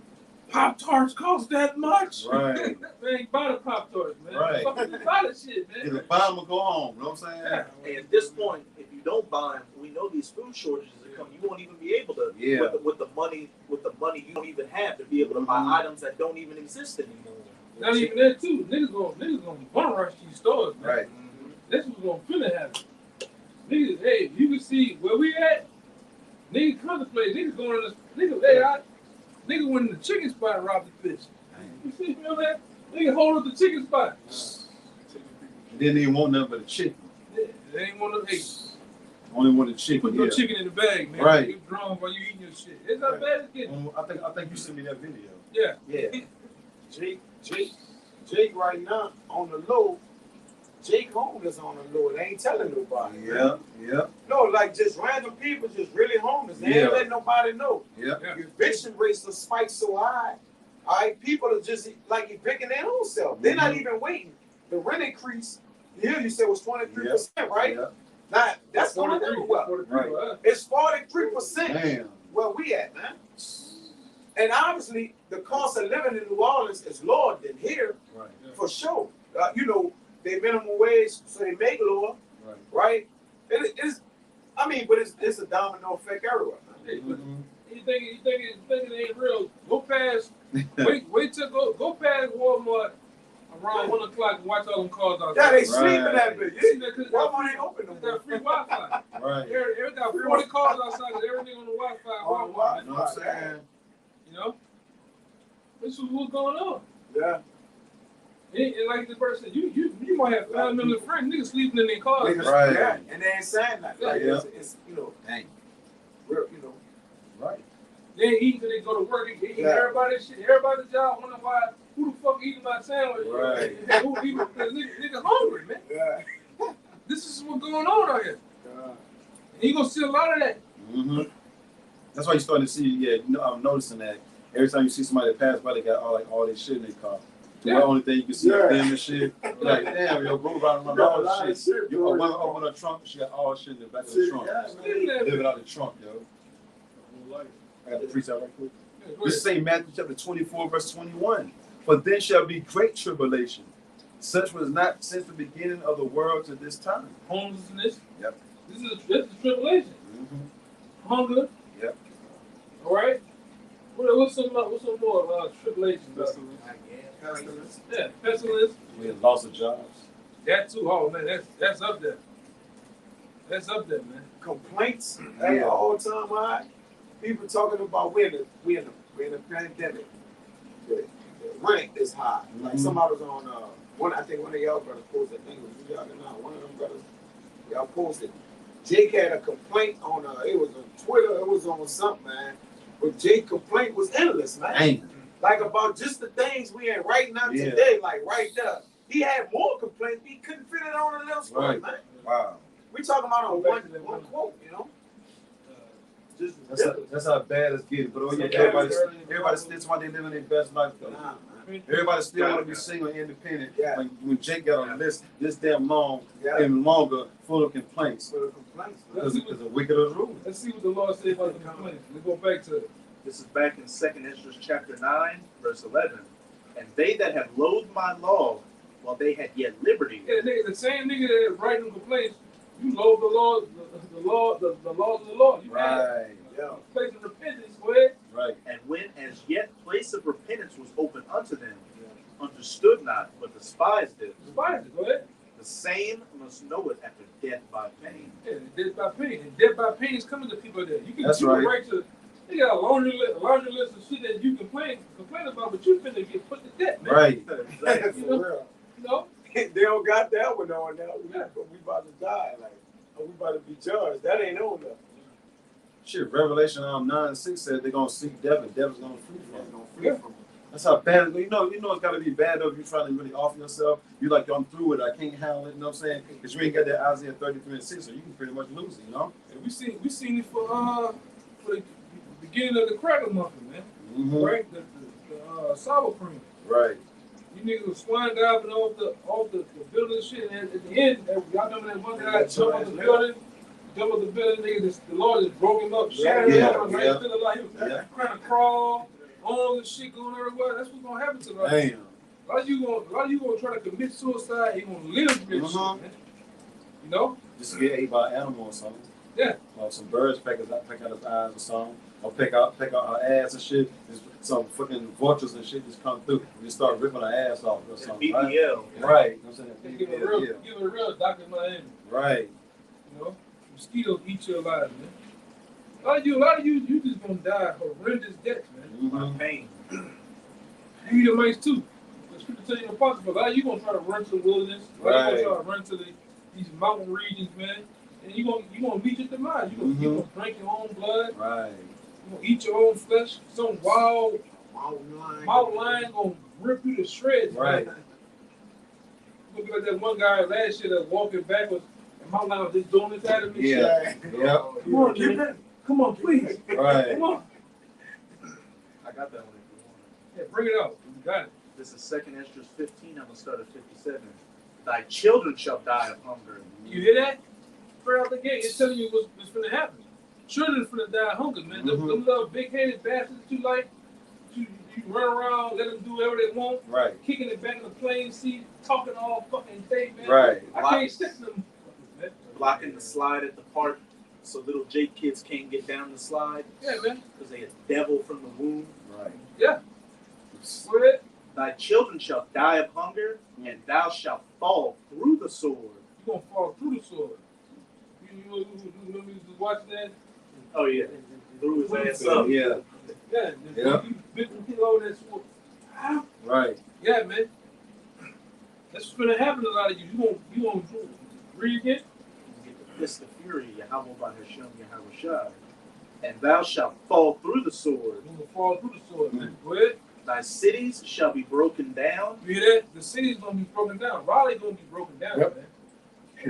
Pop-Tarts cost that much? Right. Man, buy the Pop-Tarts, man. Right. Fucking buy the shit, If man. the bomb will go home, you know what I'm saying? Yeah. And at this point, if you don't buy them, we know these food shortages are coming. You won't even be able to, Yeah. with the money you don't even have to be able to buy Mhm. items that don't even exist anymore. Not even that too. Niggas gonna bum rush these stores, man. Right. That's what's gonna finna happen. Niggas, hey, you can see where we at. Niggas contemplate. Niggas going to the nigga went in the chicken spot and robbed the fish. You see, feel that? Nigga hold up the chicken spot. And then they didn't want nothing but a chicken. Yeah, they ain't want to. Hey, Only wanted chicken. put your chicken in the bag, man. Right. You drawn while you eating your shit. It's not bad as getting. I think you sent me that video. Yeah. Yeah. Jake right now on the low. Jake homeless on the low. They ain't telling nobody. Yeah. Yeah. No, like just random people just really homeless. They Yeah. ain't letting nobody know. Yeah. Yeah. The eviction rates are spiked so high. All right, people are just like evicting their own self. They're not even waiting. The rent increase, here you said was 23%, right? Yeah. Now that's going 43, down well. 43, Right. huh? It's 43% Damn. where we at, man. And obviously, the cost of living in New Orleans is lower than here, Right. for sure. You know, they minimum wage, so they make lower, Right. right? It's a domino effect everywhere, man. Hey, but Mhm. you think it ain't real? Go past. wait till go past Walmart around 1 o'clock and watch all them cars outside. Yeah, they sleep in Right. that bitch. You see that? Cause Walmart ain't open no Cause more. that free Wi-Fi. Right. Every got 40 cars outside. Cause everything on the Wi-Fi. On the Walmart. You know what I'm saying? You know, this is what's going on. Yeah. And like the person said, you might have 5 million friends. Niggas sleeping in their cars. Niggas, Right. yeah, and they ain't saying that. Like, Yeah. it's you know, Dang. real, you know. Right. They ain't eating till they go to work. They eat Yeah. everybody's shit. Everybody's job. Wonder why? Who the fuck eating my sandwich? Right. Who eating? Nigga hungry, man. Yeah. This is what's going on out here. Yeah. And you gonna see a lot of that. Mm-hmm. That's why you're starting to see. Yeah. You know, I'm noticing that every time you see somebody pass by, they got all this shit in their car. Yeah. The only thing you can see Yeah. is them and shit. You're like, damn, yo, bro, around You got a all lot of this shit. shit, You bro. open her trunk, she got all shit in the back of the trunk. Yeah, Living man. that. Living out the trunk, yo. I got to preach out right quick. Yeah, go This ahead. is Matthew chapter 24, verse 21. For then shall be great tribulation. Such was not since the beginning of the world to this time. Homelessness. Yep. This is tribulation. Mm-hmm. Hunger. Yep. All right. What's some more tribulation? Pestilence. Yeah, pestilence. We have loss of jobs. That too. Oh man, that's up there. That's up there, man. Complaints at Yeah. an all-time high. People talking about we're in a pandemic. The rent is high. Like Mhm. somebody was on one of y'all brothers posted. I think it was y'all now. One of them brothers y'all posted. Jake had a complaint on it was on Twitter. It was on something, man. But Jake's complaint was endless, man. Dang. Like about just the things we in right now Yeah. today, like right there. He had more complaints. He couldn't fit it on a little story, Right. man. Wow. We talking about on Go back to that one one. quote, you know. Just That's how bad it's getting. But oh yeah, Yeah, everybody still somebody living their best life though. nah, man. Everybody still want to be single and independent. Yeah. When Jake got on a list this damn long Yeah. and longer, full of complaints For the complaints, man. because of wicked as rules. Let's see what the Lord said about the complaints. Let's go back to it. This is back in 2nd Ezra chapter 9, verse 11. And they that have loathed my law, while they had yet liberty, Yeah, the same nigga that writing complaints, you loathe the law, the laws of the Lord. You Right. Yeah. place of repentance, go ahead. Right. and when as yet place of repentance was open unto them, understood not, but despised it, Despise it, go ahead. the same must know it after death by pain. Yeah, death by pain. And death by pain is coming to people there. You can That's you can right. write to they got a laundry list of shit that you complain about, but you finna get put to death, man. Right. For real. You know? They don't got that one on now. We about to die. Like, we about to be judged. That ain't on there. Shit, Revelation 9:6 said they're gonna seek death and death is gonna flee from That's them. gonna free from That's how bad it is. You know it's gotta be bad though if you're trying to really offer yourself. You like, I'm through it, I can't handle it, you know what I'm saying? Because you ain't got that Isaiah 33:6, so you can pretty much lose it, you know? And we seen it for the beginning of the cracker muffin, man. Mm-hmm. Right? The sour cream. Right. You niggas was swine diving off the building and shit. And at the end, y'all remember that one guy jumped on the building? Jumped on the building, nigga. The Lord just broke him up, shattered him up, like still alive. He was trying to crawl, all the shit going everywhere. That's what's gonna happen to us. Damn. A lot of you gonna try to commit suicide. You gonna live with shit, man. You know? Just to get ate by an animal or something. Yeah. Or some birds peck out his eyes or something. Or peck out her ass and shit. Just some fucking vultures and shit just come through. And just start ripping her ass off or something. BBL. Right. I'm saying Give it BBL. a real Dr. Miami. Right. You know? Mosquitoes eat you alive, man. A lot of you just gonna die horrendous deaths, man. My pain. You eat the mice too. The scripture tell you impossible. A lot of you gonna try to run to the wilderness. A lot of you gonna try to run to these mountain regions, man. And you gonna meet your demise. You gonna drink your own blood. Right. You gonna eat your own flesh. Some wild lion gonna rip you to shreds, Right. man. You gonna be like that one guy last year that walking backwards. My line was just doing this out of me. Yeah. Yeah. Come on, man. Come on, please. Right. Come on. I got that one if you want. Yeah, bring it out. You got it. This is 2nd Esdras 15. I'm going to start at 57. Thy children shall die of hunger. You hear that? Straight out the gate, it's telling you what's going to happen. Children's going to die of hunger, man. Them little big-headed bastards that you like, you run around, let them do whatever they want. Right. Kicking it back in the plane seat, talking all fucking day, man. Right. I can't sit them. Blocking the slide at the park so little Jake kids can't get down the slide. Yeah, man. Because they a devil from the womb. Right. Yeah. Go ahead. Thy children shall die of hunger, and thou shalt fall through the sword. You're going to fall through the sword. You remember you was watching that? Oh, yeah. Threw his ass up. Yeah. Yeah. Yeah. You bit the hit over that sword. Ah. Right. Yeah, man. That's what's going to happen to a lot of you. You won't read again? Get the fist of fury, Yahweh by Hashem, Yahweh Shai. And thou shalt fall through the sword. You're going to fall through the sword, man. Go ahead. Thy cities shall be broken down. You hear that? The city's going to be broken down. Raleigh going to be broken down, Yep. man.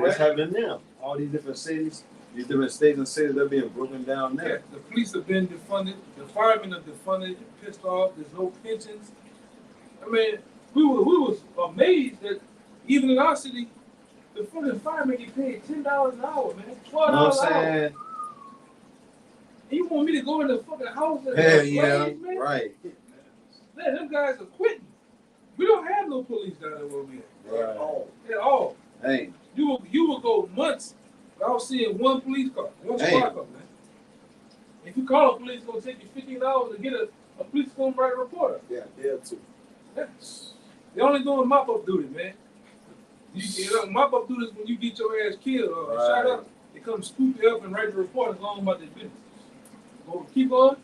What's happening now? All these different cities, these different states and cities, they're being broken down now. Yeah, the police have been defunded. The firemen are defunded and pissed off. There's no pensions. I mean, we was amazed that even in our city, the fucking firemen get paid $10 an hour, man. $12 You know what I'm an hour. saying? And you want me to go in the fucking house and Hell blaze, yeah. man? Right. Man, them guys are quitting. We don't have no police down there where we at. Right. At all. Hey. You will go months without seeing one police car, one Hey. squad car, man. If you call a police, it's gonna take you 15 hours to get a police come write a report up. Yeah, there too. Yes. They're only doing mop up duty, man. You know, mop up duty is when you get your ass killed or shot up. They come scoop you up and write the report and go on about their business. Go keep on.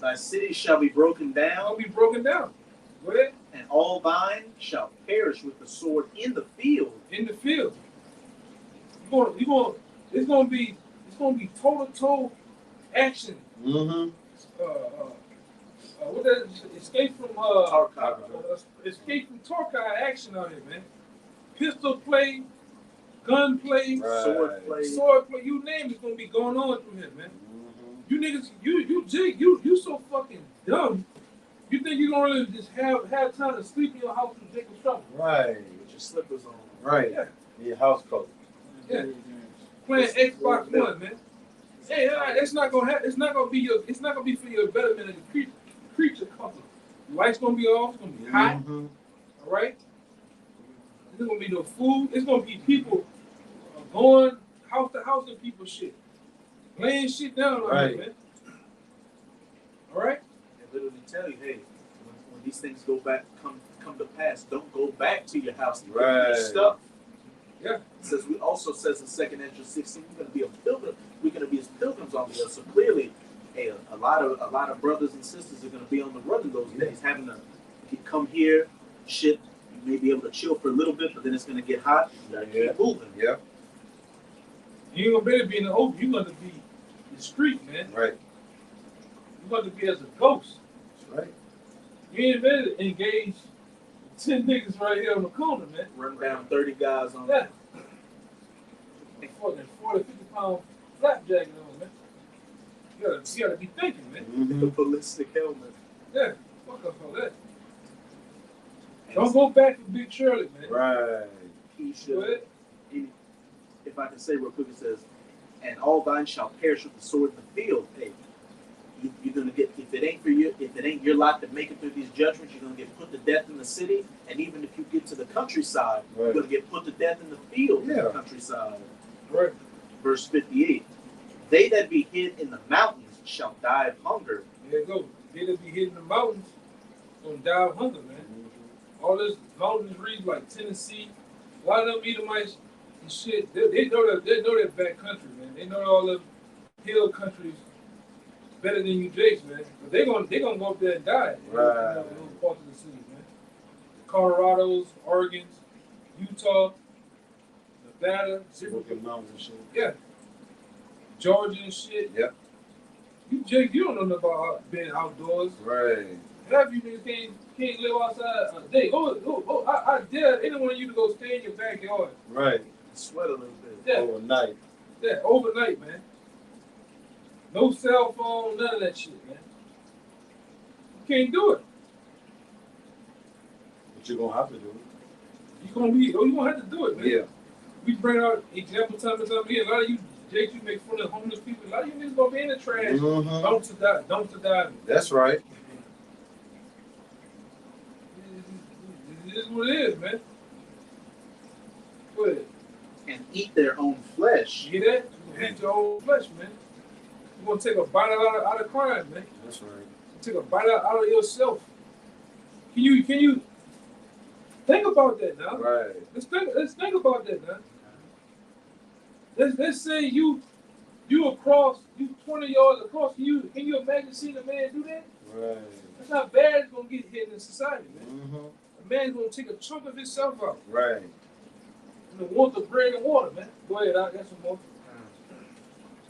Thy cities shall be broken down, I'll be broken down. Go ahead. and all thine shall perish with the sword in the field. In the field. It's gonna be toe-to-toe action. Mm-hmm. What that escape from escape from Torkai action out here, man. Pistol play, gun play, Right. Sword play. you name it's gonna be going on through here, man. Mm-hmm. You niggas, you so fucking dumb. You think you gonna really just have time to sleep in your house with Jacob's trouble? Right. With your slippers on. Right. Yeah. Your house coat. Yeah. Playing Xbox One, man. Hey, it's not gonna be for your betterment of the creature comfort. Lights gonna be off. It's gonna be hot. Mm-hmm. All right. There's gonna be no food. It's gonna be people going house to house and people shit, laying shit down on Right. you, man. All right. They literally tell you, hey, when these things come to pass, don't go back to your house and pick up your Right. stuff. Yeah. It also says in 2nd Esdras 16, we're gonna be a pilgrim. We're gonna be as pilgrims on the earth. So clearly, hey, a lot of brothers and sisters are gonna be on the run in those days, having to come here, shit. You may be able to chill for a little bit, but then it's gonna get hot. You gotta keep moving. Yeah. You ain't gonna better be in the open. You gonna be discreet, man. Right. You gonna be as a ghost. That's right. You ain't better to engage 10 niggas right here on the corner, man. Run down 30 guys on Yeah. 40, 50 pound flapjack on, man. You gotta be thinking, man. Mm-hmm. The ballistic helmet. Yeah, fuck up all that. Don't go back to Big Shirley, man. Right. He Go should. ahead. If I can say real quick, it says, "And all thine shall perish with the sword in the field." Hey, you're gonna get, if it ain't your lot to make it through these judgments, you're gonna get put to death in the city, and even if you get to the countryside, Right. you're gonna get put to death in the field in Yeah. the countryside. Right. Verse 58: They that be hid in the mountains shall die of hunger. There you go. They that be hidden in the mountains gonna die of hunger, man. All this mountains region like Tennessee, a lot of them Edomites and shit, they know that back country, man. They know all the hill countries better than you Jakes, man. But they gonna go up there and die. Right. In those parts of the city, man. The Colorados, Oregons, Utah, Nevada, Smoking mountains and shit. yeah, Georgia and shit. Yep. You Jake, you don't know nothing about being outdoors. Right. Half you niggas can't live outside a day. I dare any one of you to go stay in your backyard. Right. Sweat a little bit. Yeah, Overnight. yeah, overnight, man. No cell phone, none of that shit, man. You can't do it. But you're gonna have to do You gonna have to do it, it. man. Yeah. We bring out example time and time again. A lot of you, Jake, you make fun of homeless people. A lot of you niggas gonna be in the trash. Mm-hmm. Don't to die. That's right. It is what it is, man. Go ahead. And eat their own flesh. You hear that? You gonna eat your own flesh, man. You gonna take a bite out of crime, man. That's right. Take a bite out of yourself. Can you think about that now? Right. Let's think about that now. Let's say you 20 yards across. Can you imagine seeing a man do that? Right. That's how bad it's gonna get here in society, man. Mm-hmm. A man's gonna take a chunk of himself out Right. and want the bread and water, man. Go ahead, I got some more.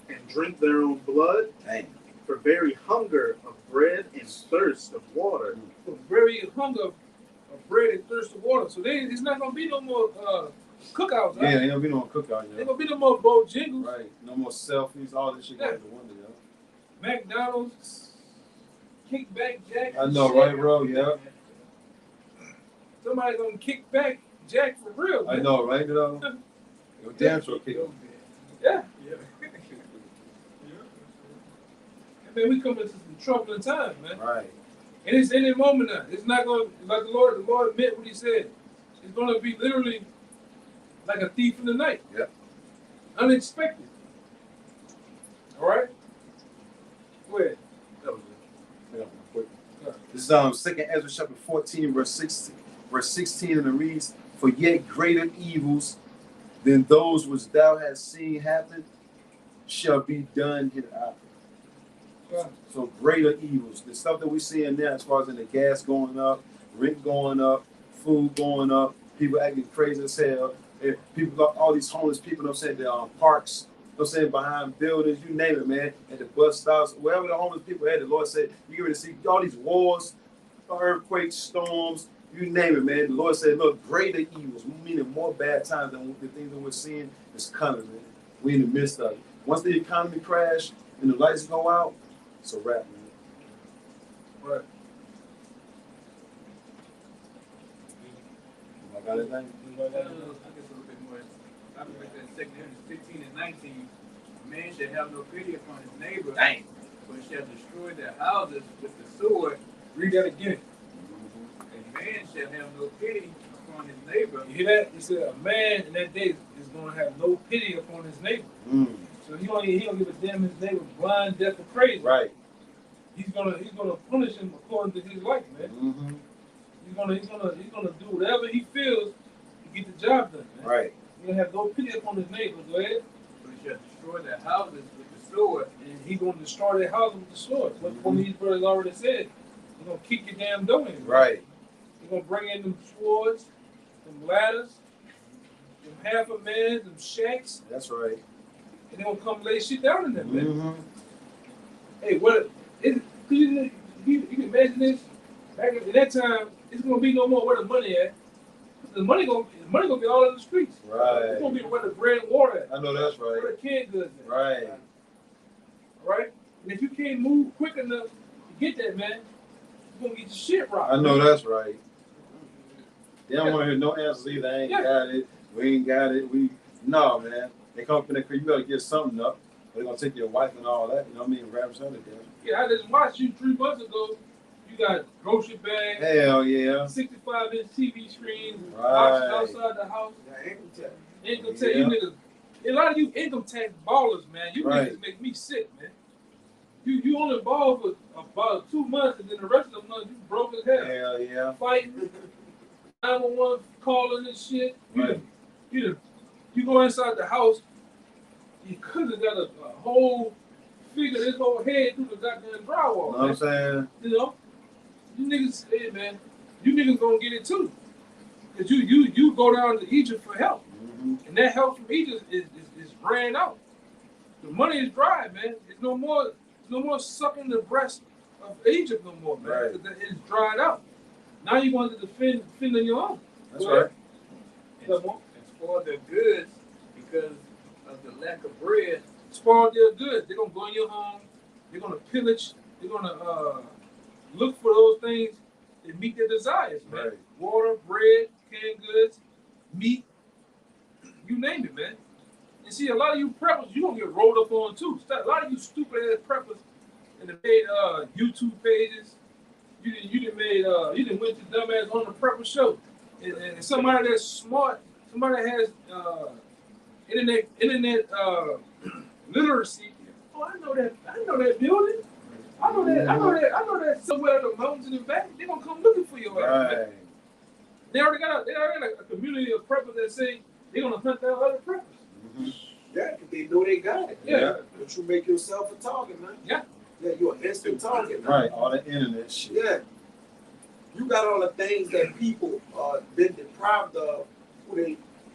And drink their own blood. Dang. For very hunger of bread and thirst of water. For very hunger of bread and thirst of water. So it's not gonna be no more cookouts. Yeah, Right? ain't gonna be no cookout, Ain't yo. gonna be no more Bojangles, Right. No more selfies, all this shit Yeah. going to wonder, yo. McDonald's, kickback Jack. I know, shit. right, bro? Yeah. Somebody gonna kick back Jack for real. I Man. know, right, yo? Yo, damn sure kick him. Yeah. Man, we coming into some troubling times, man. Right. And it's any moment now. It's not going to, like the Lord meant what he said. It's going to be literally like a thief in the night. Yep. Unexpected. All right? Go ahead. That was it. Yeah, quick. This is 2 Ezra chapter 14, verse 16, and it reads, For yet greater evils than those which thou hast seen happen shall be done hereafter. So greater evils, the stuff that we're seeing now, as far as in the gas going up, rent going up, food going up, people acting crazy as hell, and people, all these homeless people, you know what I'm saying, they're on parks, you know what I'm saying, behind buildings, you name it, man, at the bus stops, wherever the homeless people had, the Lord said, you're going to see all these wars, earthquakes, storms, you name it, man. The Lord said, look, greater evils, meaning more bad times than the things that we're seeing is coming, man. We're in the midst of it. Once the economy crash and the lights go out, it's a wrap, man. Right. I got anything? I guess a little bit more. I was like that 2 Corinthians 15 and 19. A man shall have no pity upon his neighbor, Dang. but shall destroy their houses with the sword. Read that again. A man shall have no pity upon his neighbor. You hear that? He said a man in that day is going to have no pity upon his neighbor. Mm. So he don't give a damn his neighbor blind, deaf, or crazy. Right. He's gonna punish him according to his life, man. Mm-hmm. He's gonna do whatever he feels to get the job done, man. Right. He's gonna have no pity upon his neighbor, go ahead. But he shall destroy their houses with the sword. And he's gonna destroy their house with the sword. What one of these brothers already said. He's gonna kick your damn door in. Right. He's gonna bring in them swords, them ladders, them half a man, them shacks, That's right. and they're gonna come lay shit down in there, man. Mm-hmm. Hey, you can imagine this? Back in that time, it's gonna be no more where the money at. The money gonna be all in the streets. Right. It's gonna be where the bread and water at. I know that's right. Where the canned goods at. Right. All right? And if you can't move quick enough to get that, man, you're gonna get your shit rocked. I know that's right. They don't want to hear no answers either. I ain't got it. We ain't got it. No, man. They come up in there, you gotta get something up. They're gonna take your wife and all that. You know what I mean? Grab something. Yeah, I just watched you 3 months ago. You got grocery bags. Hell yeah. 65-inch TV screens. Right. Outside the house. Income tax. Yeah. You niggas. A lot of you income tax ballers, man. You Right. niggas make me sick, man. You only ball for about 2 months, and then the rest of the month you broke as hell. Hell yeah. Fighting, 911 calling and shit. Right. You go inside the house, you could have got a whole figure this whole head through the goddamn drywall. You know what I'm saying? You know, you niggas, hey man, you niggas gonna get it too, cause you go down to Egypt for help, and that help from Egypt is ran out. The money is dry, man. It's no more sucking the breast of Egypt no more, man. Right. It's dried out. Now you want to defend on your own. That's right. And spoil their goods because of the lack of bread. Spoil their goods. They're gonna go in your home. They're gonna pillage. They're gonna look for those things that meet their desires, man. Right. Water, bread, canned goods, meat, you name it, man. And see, a lot of you preppers, you gonna get rolled up on too. A lot of you stupid ass preppers and they made YouTube pages. You didn't went to dumbass on the prepper show. And somebody that's smart, somebody that has internet literacy. Oh, I know that building. I know that somewhere in the mountains in the back. They're gonna come looking for your ass. Right. They already got a community of preppers that say they're gonna hunt down other preppers. Yeah, because they know they got it. Yeah. But you make yourself a target, man. Yeah. Yeah, you're an instant target, man. Right. All the internet shit. Yeah. You got all the things that people been deprived of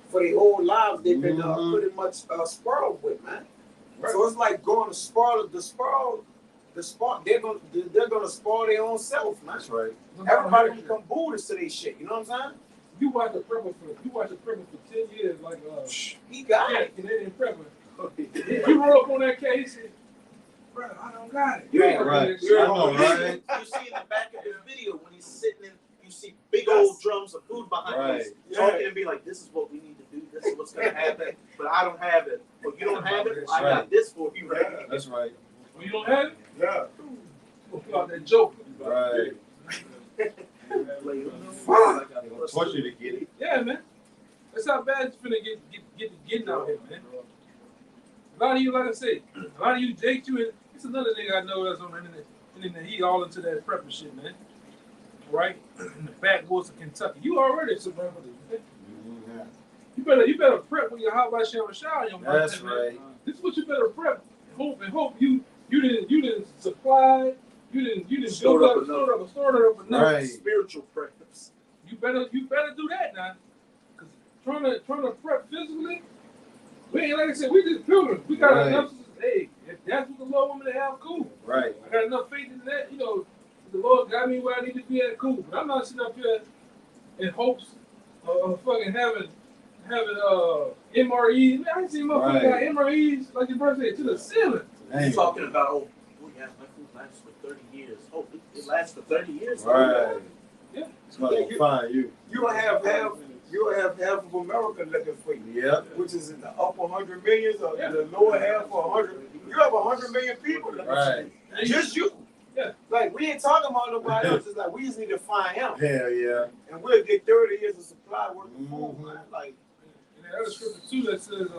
for their whole lives. They've been pretty much spoiled with, man. Right. So it's like going to spoil the spoil. They're gonna spoil their own self, man. That's right. Everybody become Buddhists to their shit. You know what I'm saying? You watch the prepper for 10 years, like He got it. Canadian prepper. You roll up on that cat, he said, "Bro, I don't got it." Yeah, right. Yeah. I know, right? You see in the back of this video when he's sitting in, you see big old drums of food behind Right. him, talking and be like, "This is what we need to do. This is what's gonna happen." But I don't have it. Well, you don't have it. I got this for you right here. That's right. When you don't have it, Yeah. we'll pull out that joke. Right. Fuck. They'll torture you to get it. Yeah, man. That's how bad it's finna getting out here, man. A lot of you, like I say, a lot of you date you, and it's another nigga I know that's on the internet. He all into that prepper shit, man. Right? In the backwoods of Kentucky. You already suburban, man. You better prep when you're hot by shower in your mind. That's right. This is what you better prep. Hope you didn't supply. You didn't Stored build up up enough. Right. Spiritual practice. You better do that now. Cause trying to prep physically, we ain't, like I said, we just pilgrims. We got enough. Hey, if that's what the Lord want me to have, cool. Right. I got enough faith in that. You know, the Lord got me where I need to be at, cool. But I'm not sitting up here in hopes of fucking having MREs. Man, I ain't seen motherfuckers got MREs like your birthday to the ceiling. You're talking about, yeah, my food lasts for 30 years. Oh, it lasts for 30 years? Right. Yeah. Somebody will find you. You'll have half of America looking for you. Yeah. Which is in the upper 100 millions or the lower half of 100. You have 100 million people looking for you. Just you. Yeah. Like, we ain't talking about nobody else. It's like, we just need to find him. Hell yeah. And we'll get 30 years of supply worth of food, man. Like, And the other scripture too that says,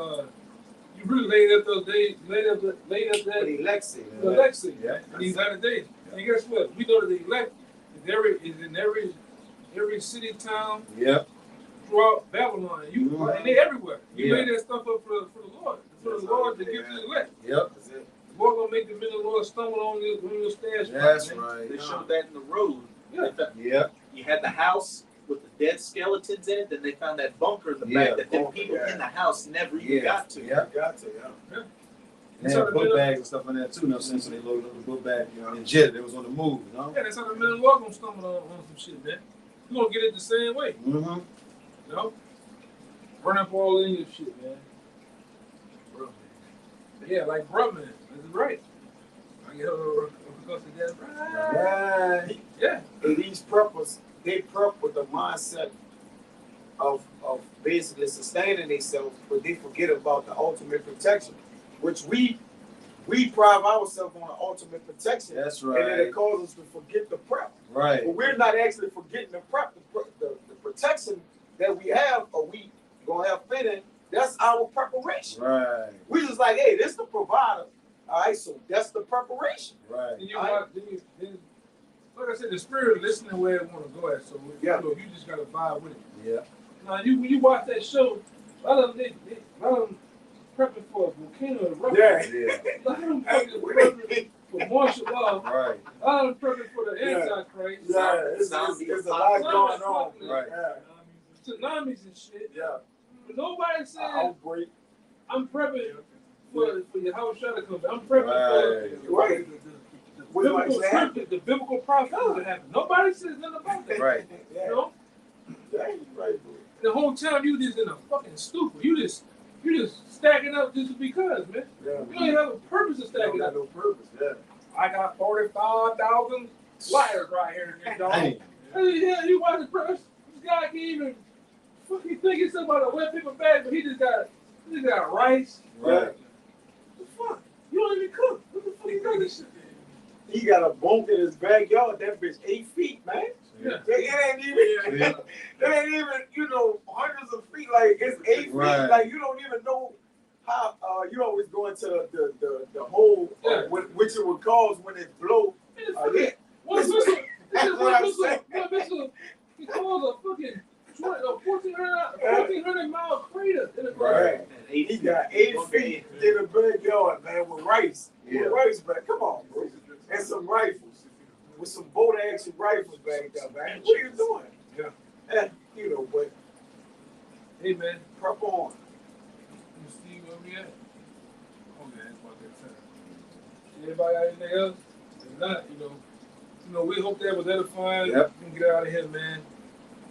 you really laid up those days, laid up for that the election. the election Yeah. in these latter days. And guess what? We know that the elect is in every city, town, Yep. throughout Babylon. And they everywhere. You Yeah. lay that stuff up for the Lord to give to the elect. Yep. The Lord gonna make the men of the Lord stumble on your stash. That's man. right. They showed that in the road. Yeah. Yep. You had the house with the dead skeletons in it, then they found that bunker in the back that the people in the house never even got to. Yeah. Got to, yeah. They had book bags and stuff in there too, you know what I'm saying? So they loaded up the book bag and jet. It was on the move, you know? Yeah, that's how the men of the Lord gonna stumble on some shit, man. You gonna get it the same way, Mm-hmm. you know? Run up all in your shit, man. Bro, man. Yeah, like bro, man. That's right. get her go to death. Right. Yeah. And these preppers, they prep with the mindset of basically sustaining themselves, but they forget about the ultimate protection, which we pride ourselves on the ultimate protection. That's And then right. it causes us to forget the prep. Right. But we're not actually forgetting the prep, the protection that we have, or we gonna have fit in. That's our preparation. Right. We just like, hey, this the provider. All right, so that's the preparation. Right. And like I said, the spirit of listening where it want to go at. So Yeah. you just gotta vibe with it. Yeah. Now when you watch that show, a lot of them prepping for a volcano eruption. Yeah. Yeah. A lot of them prepping for martial law. Right. A lot of them prepping for the Yeah. Antichrist. Yeah, it's a lot going on. Right. Yeah. Tsunamis and shit. Yeah. But nobody said Outbreak. I'm prepping for your house shot to come back. I'm prepping Right. for Right. the biblical prophecies that happen. Nobody says nothing about that. Right. Yeah. You know? Dang, right. The whole time you just in a fucking stupor. You just stacking up just because, man. Yeah. You don't even have a purpose of They don't stacking got up. no purpose. Yeah. I got 45,000 lighters right here, dog. Hey. Yeah, you watch the press. This guy can't even fucking think it's about a wet paper bag, but he just got rice. Right. The fuck? You don't even cook. What the fuck you got this shit? He got a bunk in his backyard. That bitch 8 feet, man. Yeah. It ain't even. Yeah. It ain't even. Hundreds of feet. Like it's 8 feet. Right. Like you don't even know how. You always go into the hole, Yeah. which it would cause when it blow. Hit. One missile. That's what I'm saying. One missile. He caused a fucking 1,400 mile crater in the ground. Right. He got 8 feet in the backyard, man, with rice. Yeah. With rice back. Come on, bro. And some rifles. With some bolt action rifles back there, man. What are you doing? Yeah. But Hey, man. prep on. You see where we at? Oh, man, it's about that time. Anybody got anything else? If not, we hope that was edifying. Yep. We can get out of here, man.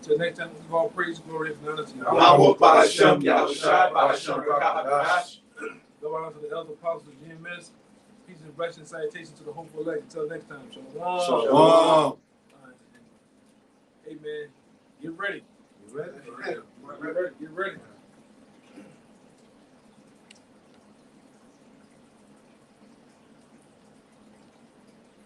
Till next time, we all praise, glory, and honor to you. Yahweh Ba'ashem, Yahushua Ba'ashem, Rakabadash. Go out to the elder apostles of GMS. Peace and blessings, salutations to the hopeful elect. Until next time, shalom. Shalom. All right. Hey, man, get ready. You ready? Get ready.